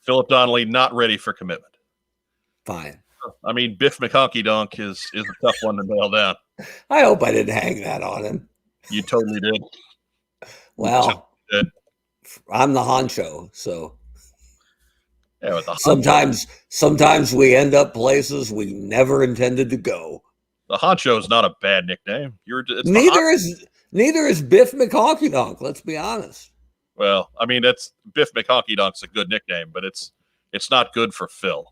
Philip Donnelly not ready for commitment. Fine. I mean, Biff McHonky Donk is a tough one to nail down. I hope I didn't hang that on him. You totally did. Well, did. I'm the honcho, so yeah, with the sometimes we end up places we never intended to go. The honcho is not a bad nickname. Neither is Biff McHonky Donk. Let's be honest. Well, I mean, that's Biff McHonky Donk's a good nickname, but it's not good for Phil.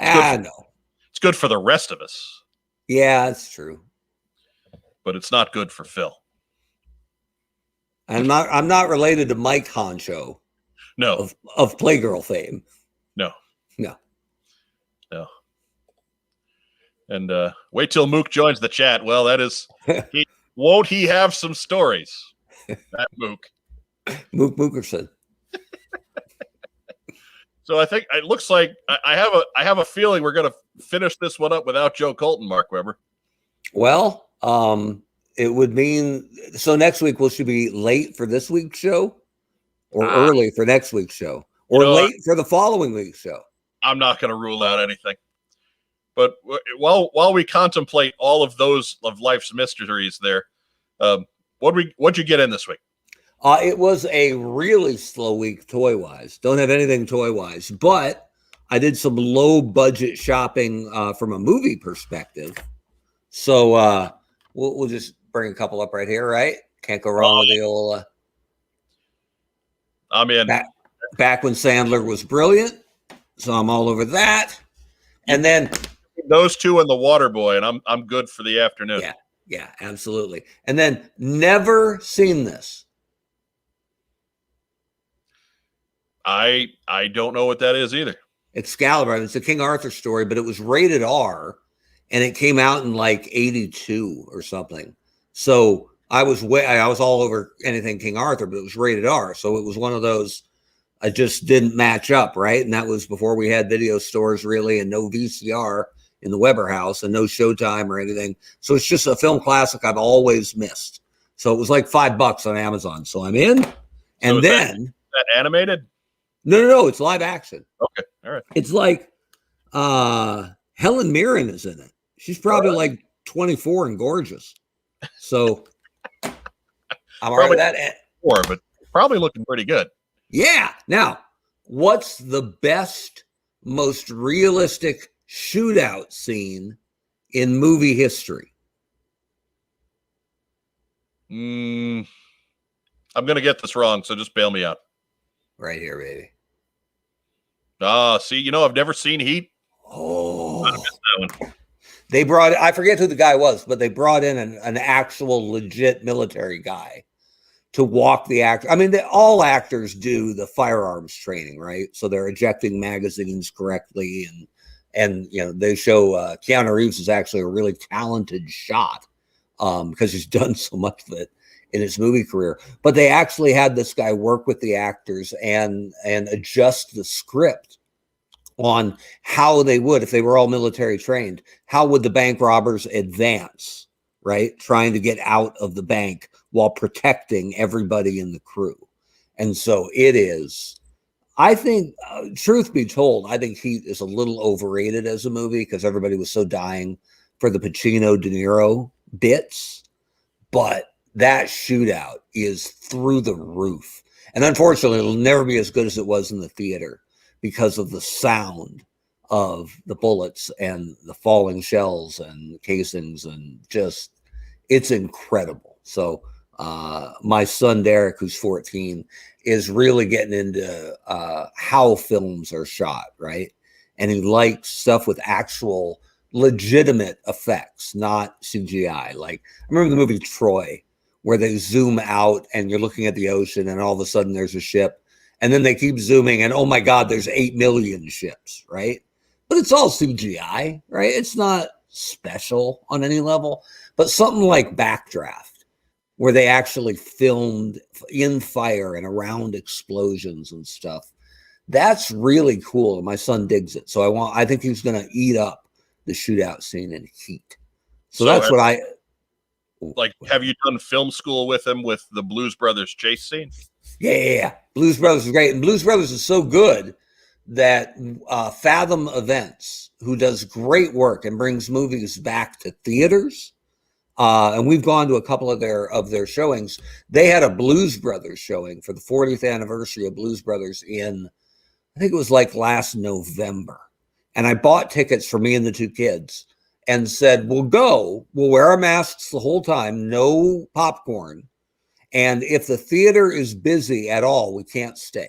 It's good for the rest of us. Yeah, that's true. But it's not good for Phil. I'm not related to Mike Honcho. No. Of Playgirl fame. No. No. And wait till Mook joins the chat. Well, that is won't he have some stories? That Mook. Mook Mookerson. So I think it looks like I have a feeling we're going to finish this one up without Joe Colton, Mark Weber. Well, it would mean so next week we should be late for this week's show, or early for next week's show, or late for the following week's show. I'm not going to rule out anything. But while we contemplate all of those of life's mysteries, there, what'd you get in this week? It was a really slow week toy-wise. Don't have anything toy-wise, but I did some low-budget shopping from a movie perspective. So we'll just bring a couple up right here, right? Can't go wrong with the old... I'm in. Back when Sandler was brilliant, so I'm all over that. And then... Those two and the Water Boy, and I'm good for the afternoon. Yeah, absolutely. And then never seen this. I don't know what that is either. Excalibur. It's a King Arthur story, but it was rated R, and it came out in like 82 or something. So I was all over anything King Arthur, but it was rated R. So it was one of those I just didn't match up, right? And that was before we had video stores really, and no VCR in the Weber house, and no Showtime or anything. So it's just a film classic I've always missed. So it was like $5 on Amazon. So I'm in. And so then that animated? No, it's live action. Okay. All right. It's like Helen Mirren is in it. She's probably like 24 and gorgeous. So I'm all right with that. But probably looking pretty good. Yeah. Now, what's the best, most realistic shootout scene in movie history? I'm going to get this wrong, so just bail me out. Right here, baby. See, I've never seen Heat. Oh, I missed that one. They brought, I forget who the guy was, but they brought in an actual legit military guy to walk the actor. I mean, all actors do the firearms training, right? So they're ejecting magazines correctly, and they show Keanu Reeves is actually a really talented shot because he's done so much of it in his movie career. But they actually had this guy work with the actors and adjust the script on how they would, if they were all military trained, how would the bank robbers advance, right? Trying to get out of the bank while protecting everybody in the crew. And so it is, I think, truth be told, I think Heat is a little overrated as a movie because everybody was so dying for the Pacino De Niro bits. But that shootout is through the roof. And unfortunately, it'll never be as good as it was in the theater because of the sound of the bullets and the falling shells and casings, and just, it's incredible. So my son, Derek, who's 14, is really getting into how films are shot, right? And he likes stuff with actual legitimate effects, not CGI. Like, I remember the movie Troy, where they zoom out and you're looking at the ocean and all of a sudden there's a ship, and then they keep zooming and, oh my God, there's 8 million ships, right? But it's all CGI, right? It's not special on any level. But something like Backdraft, where they actually filmed in fire and around explosions and stuff, that's really cool. And my son digs it. So I think he's going to eat up the shootout scene in Heat. So that's what I like. Have you done film school with him with the Blues Brothers chase scene? Yeah. Blues Brothers is great. And Blues Brothers is so good that Fathom Events, who does great work and brings movies back to theaters, and we've gone to a couple of their showings. They had a Blues Brothers showing for the 40th anniversary of Blues Brothers in, I think it was like last November. And I bought tickets for me and the two kids and said, we'll wear our masks the whole time, no popcorn. And if the theater is busy at all, we can't stay.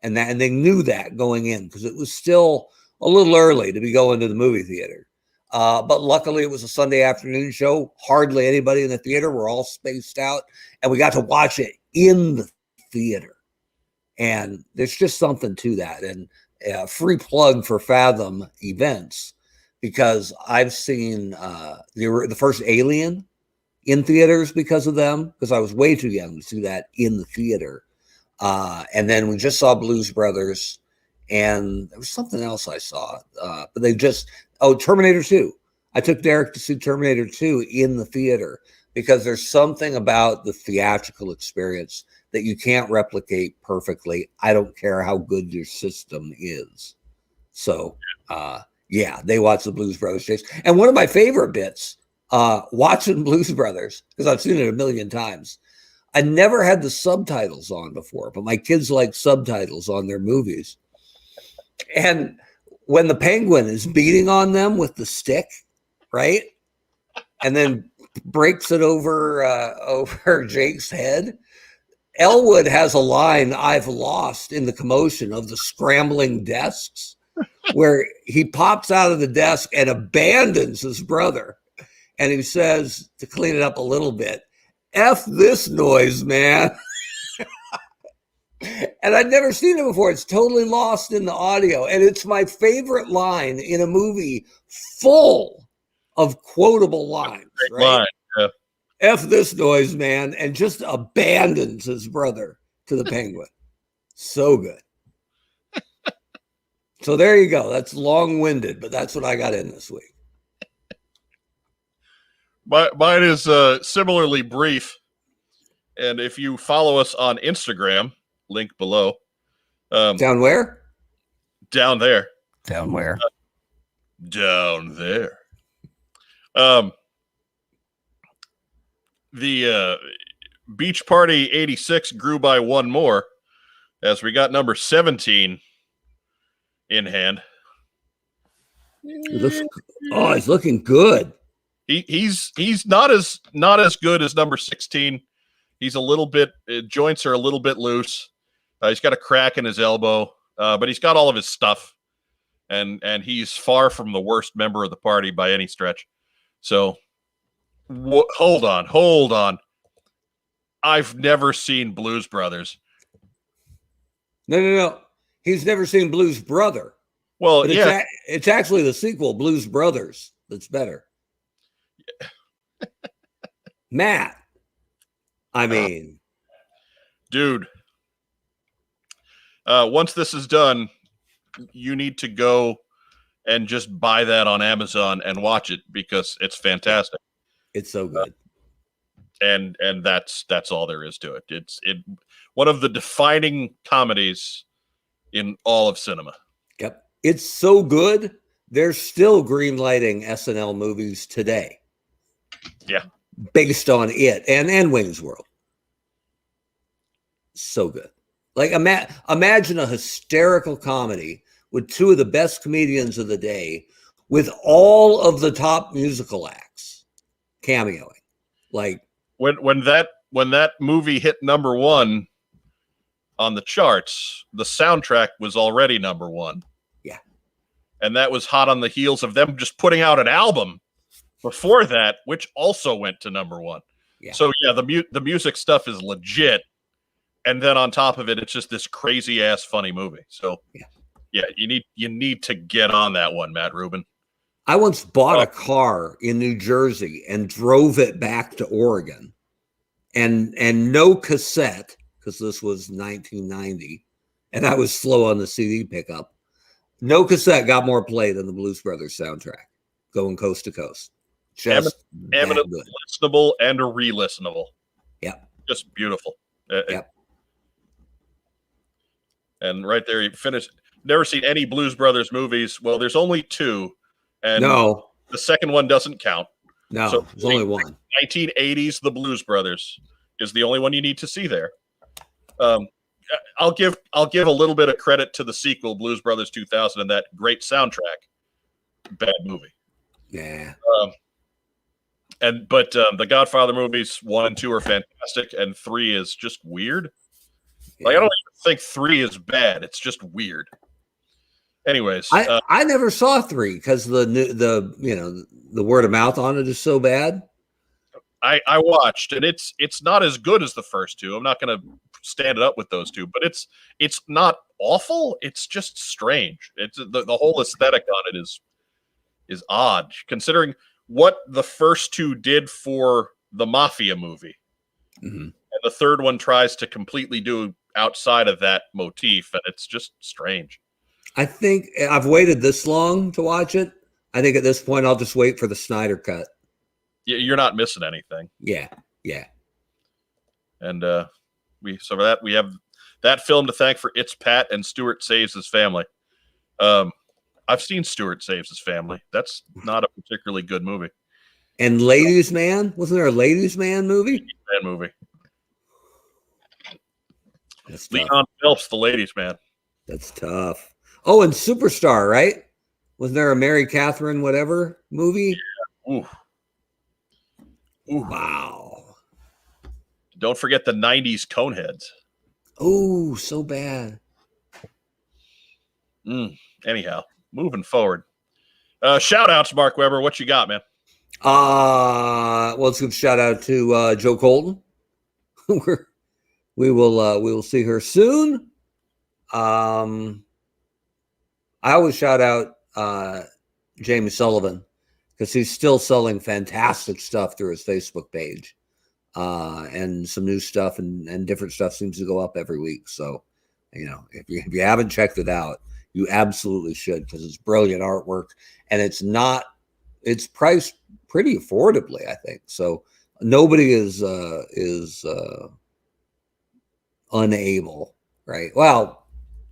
And they knew that going in because it was still a little early to be going to the movie theater. But luckily it was a Sunday afternoon show. Hardly anybody in the theater. We're all spaced out. And we got to watch it in the theater. And there's just something to that. And free plug for Fathom Events, because I've seen the first Alien in theaters because of them, because I was way too young to see that in the theater. And then we just saw Blues Brothers, and there was something else I saw. But they just, Terminator 2. I took Derek to see Terminator 2 in the theater because there's something about the theatrical experience that you can't replicate perfectly. I don't care how good your system is. So, yeah, they watch the Blues Brothers chase. And one of my favorite bits, watching Blues Brothers, because I've seen it a million times, I never had the subtitles on before, but my kids like subtitles on their movies. And when the penguin is beating on them with the stick, right? And then breaks it over Jake's head, Elwood has a line I've lost in the commotion of the scrambling desks, where he pops out of the desk and abandons his brother. And he says, to clean it up a little bit, F this noise, man. And I'd never seen it before. It's totally lost in the audio. And it's my favorite line in a movie full of quotable lines. Right? Line, yeah. F this noise, man. And just abandons his brother to the penguin. So good. So there you go. That's long-winded, but that's what I got in this week. Mine is similarly brief. And if you follow us on Instagram, link below. Down where? Down there. Down where? Down there. The Beach Party 86 grew by one more as we got number 17 in hand. He's looking good. He's not as good as number 16. He's a little bit, joints are a little bit loose. He's got a crack in his elbow, but he's got all of his stuff, and he's far from the worst member of the party by any stretch. So hold on. I've never seen Blues Brothers. No. He's never seen Blues Brother. Well, but yeah. It's actually the sequel, Blues Brothers, that's better. Matt, I mean. Dude. Once this is done, you need to go and just buy that on Amazon and watch it because it's fantastic. It's so good. And that's all there is to it. It's one of the defining comedies in all of cinema. Yep. It's so good. They're still greenlighting SNL movies today. Yeah. Based on it and Wayne's World. So good. Like imagine a hysterical comedy with two of the best comedians of the day with all of the top musical acts cameoing. Like when that movie hit number one on the charts, the soundtrack was already number one. Yeah. And that was hot on the heels of them just putting out an album before that, which also went to number one. Yeah. So yeah, the music stuff is legit. And then on top of it, it's just this crazy ass funny movie. So yeah, you need to get on that one, Matt Rubin. I once bought a car in New Jersey and drove it back to Oregon, and no cassette, because this was 1990, and I was slow on the CD pickup. No cassette got more play than the Blues Brothers soundtrack, going coast to coast. Just eminently listenable and re-listenable. Yep. Just beautiful. Yep. And right there, you finished. Never seen any Blues Brothers movies. Well, there's only 2, and the second one doesn't count. No, so there's only one. 1980s, The Blues Brothers is the only one you need to see there. I'll give a little bit of credit to the sequel, Blues Brothers 2000, and that great soundtrack. Bad movie. Yeah. But the Godfather movies 1 and 2 are fantastic, and 3 is just weird. Yeah. Like, I don't even think 3 is bad. It's just weird. Anyways, I never saw 3 because the word of mouth on it is so bad. I watched, and it's not as good as the first 2. I'm not going to stand it up with those 2, but it's not awful. It's just strange. It's the whole aesthetic on it is odd, considering what the first 2 did for the Mafia movie. Mm-hmm. And the third one tries to completely do outside of that motif, and it's just strange. I think I've waited this long to watch it. I think at this point I'll just wait for the Snyder cut. You're not missing anything. Yeah. And for that we have that film to thank for It's Pat and Stuart Saves His Family. I've seen Stuart Saves His Family. That's not a particularly good movie. And Ladies Man, wasn't there a Ladies Man movie? That's Leon Phelps, the Ladies Man. That's tough. Oh, and Superstar, right? Was there a Mary Catherine whatever movie? Yeah. Ooh. Wow. Don't forget the 90s Coneheads. Oh, so bad. Anyhow, moving forward. Shout outs, Mark Weber. What you got, man? Well, let's give a shout out to Joe Colton. we will see her soon. I always shout out Jamie Sullivan because he's still selling fantastic stuff through his Facebook page. And some new stuff and different stuff seems to go up every week. So, if you haven't checked it out, you absolutely should, because it's brilliant artwork, and it's priced pretty affordably, I think. So nobody is unable, right? Well,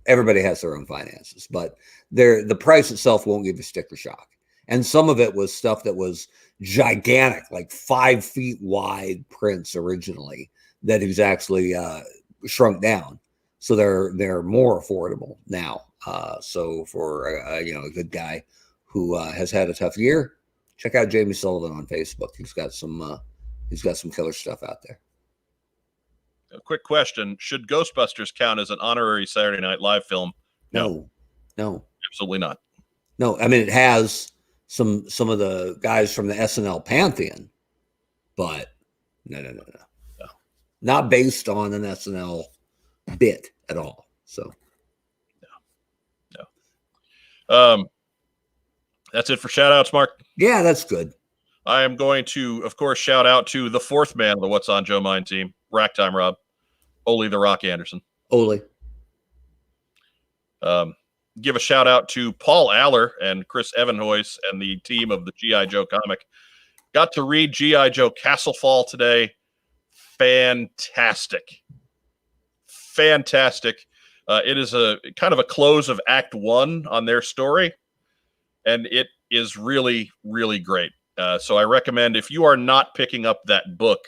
everybody has their own finances, but the price itself won't give you sticker shock. And some of it was stuff that was gigantic, like 5 feet wide prints originally that he's actually shrunk down. So they're more affordable now. So for a good guy who has had a tough year, check out Jamie Sullivan on Facebook. He's got some killer stuff out there. A quick question: should Ghostbusters count as an honorary Saturday Night Live film? No, absolutely not. No, I mean, it has some of the guys from the SNL pantheon, but no, not based on an SNL bit at all. So no. That's it for shout outs, Mark. Yeah, that's good. I am going to, of course, shout out to the fourth man of the What's on Joe Mind team, Rack Time Rob, Ole the Rock Anderson. Ole. Give a shout out to Paul Aller and Chris Evanhoyce and the team of the GI Joe comic. Got to read GI Joe Castlefall today. Fantastic. It is a kind of a close of Act 1 on their story, and it is really, really great. So I recommend, if you are not picking up that book,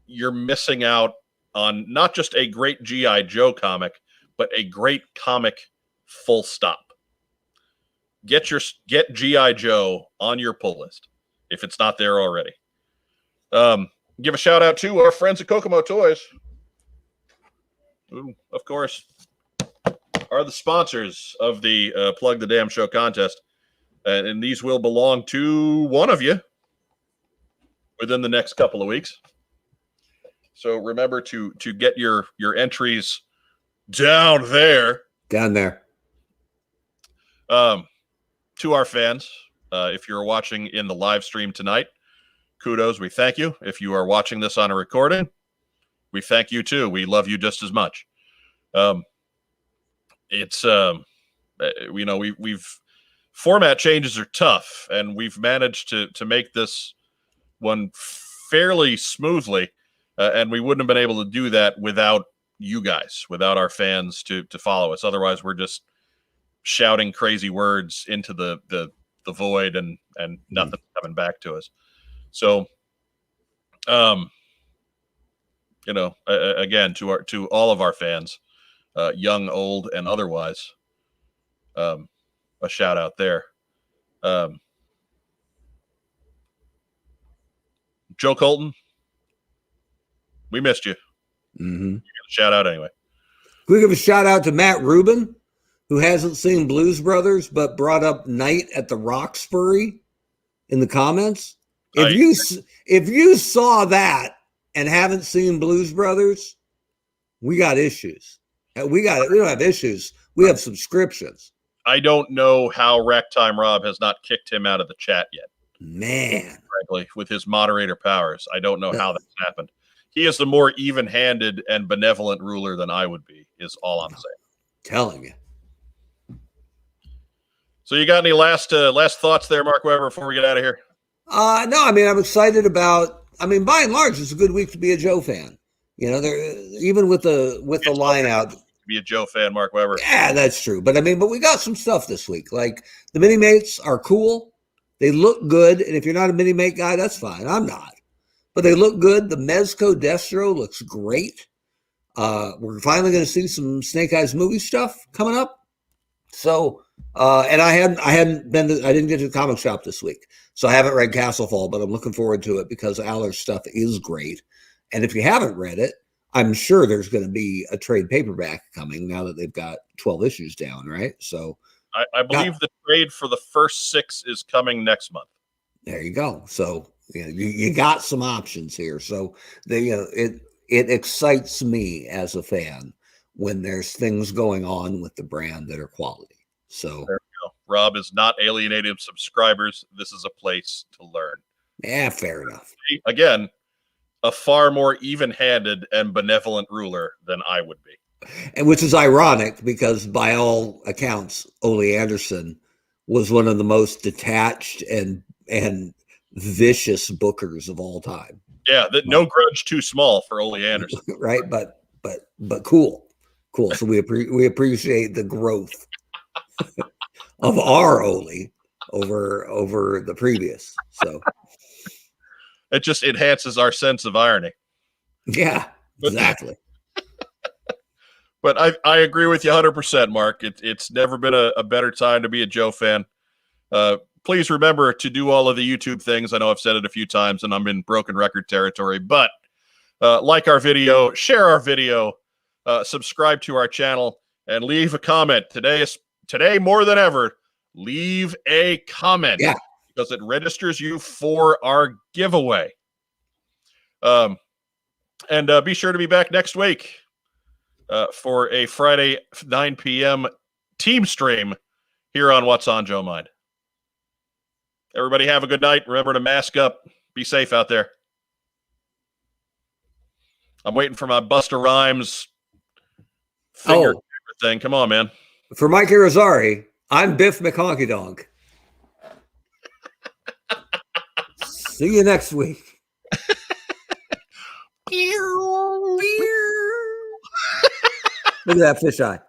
you're missing out on not just a great GI Joe comic, but a great comic full stop. Get GI Joe on your pull list if it's not there already. Give a shout out to our friends at Kokomo Toys, who, of course, are the sponsors of the Plug the Damn Show contest. And these will belong to one of you within the next couple of weeks. So remember to get your entries down there. To our fans, if you're watching in the live stream tonight, kudos. We thank you. If you are watching this on a recording, we thank you too. We love you just as much. We've format changes are tough, and we've managed to make this one fairly smoothly, and we wouldn't have been able to do that without you guys, without our fans to follow us. Otherwise, we're just shouting crazy words into the void, and nothing coming back to us. So, again, to all of our fans, young, old, and otherwise, a shout out there. Joe Colton, we missed you. Mm-hmm. Shout out anyway. Can we give a shout out to Matt Rubin, who hasn't seen Blues Brothers but brought up Night at the Roxbury in the comments? If you saw that and haven't seen Blues Brothers, we got issues. We don't have issues. We have subscriptions. I don't know how Racktime Rob has not kicked him out of the chat yet. Man, frankly, with his moderator powers, I don't know how that's happened. He is the more even-handed and benevolent ruler than I would be, is all I'm saying. Telling you. So you got any last thoughts there, Mark Weber, before we get out of here? No, I mean, I'm excited about, by and large, it's a good week to be a Joe fan. Even with the line out. To be a Joe fan, Mark Weber. Yeah, that's true. But we got some stuff this week. Like the Minimates are cool. They look good. And if you're not a Minimate guy, that's fine. I'm not. But they look good. The Mezco Destro looks great. We're finally going to see some Snake Eyes movie stuff coming up. So, and I didn't get to the comic shop this week. So I haven't read Castlefall, but I'm looking forward to it because Aller's stuff is great. And if you haven't read it, I'm sure there's going to be a trade paperback coming now that they've got 12 issues down, right? So I believe the trade for the first 6 is coming next month. There you go. So you got some options here. So it excites me as a fan when there's things going on with the brand that are quality. So there we go. Rob is not alienating subscribers. This is a place to learn. Yeah, fair enough. Again, a far more even-handed and benevolent ruler than I would be. And which is ironic because by all accounts, Ole Anderson was one of the most detached and vicious bookers of all time. Yeah, no grudge too small for Ole Anderson. Right, but cool. So we appreciate the growth of our Ole over the previous. So it just enhances our sense of irony. Yeah, exactly. But I agree with you 100%, Mark. It's never been a better time to be a Joe fan. Please remember to do all of the YouTube things. I know I've said it a few times, and I'm in broken record territory. But like our video, share our video, subscribe to our channel, and leave a comment. Today more than ever, leave a comment. Yeah. Because it registers you for our giveaway. And be sure to be back next week for a Friday 9 p.m. team stream here on What's on Joe Mind. Everybody have a good night. Remember to mask up. Be safe out there. I'm waiting for my Busta Rhymes finger thing. Come on, man. For Mike Irizarry, I'm Biff McHonky-Donk. See you next week. Look at that fisheye.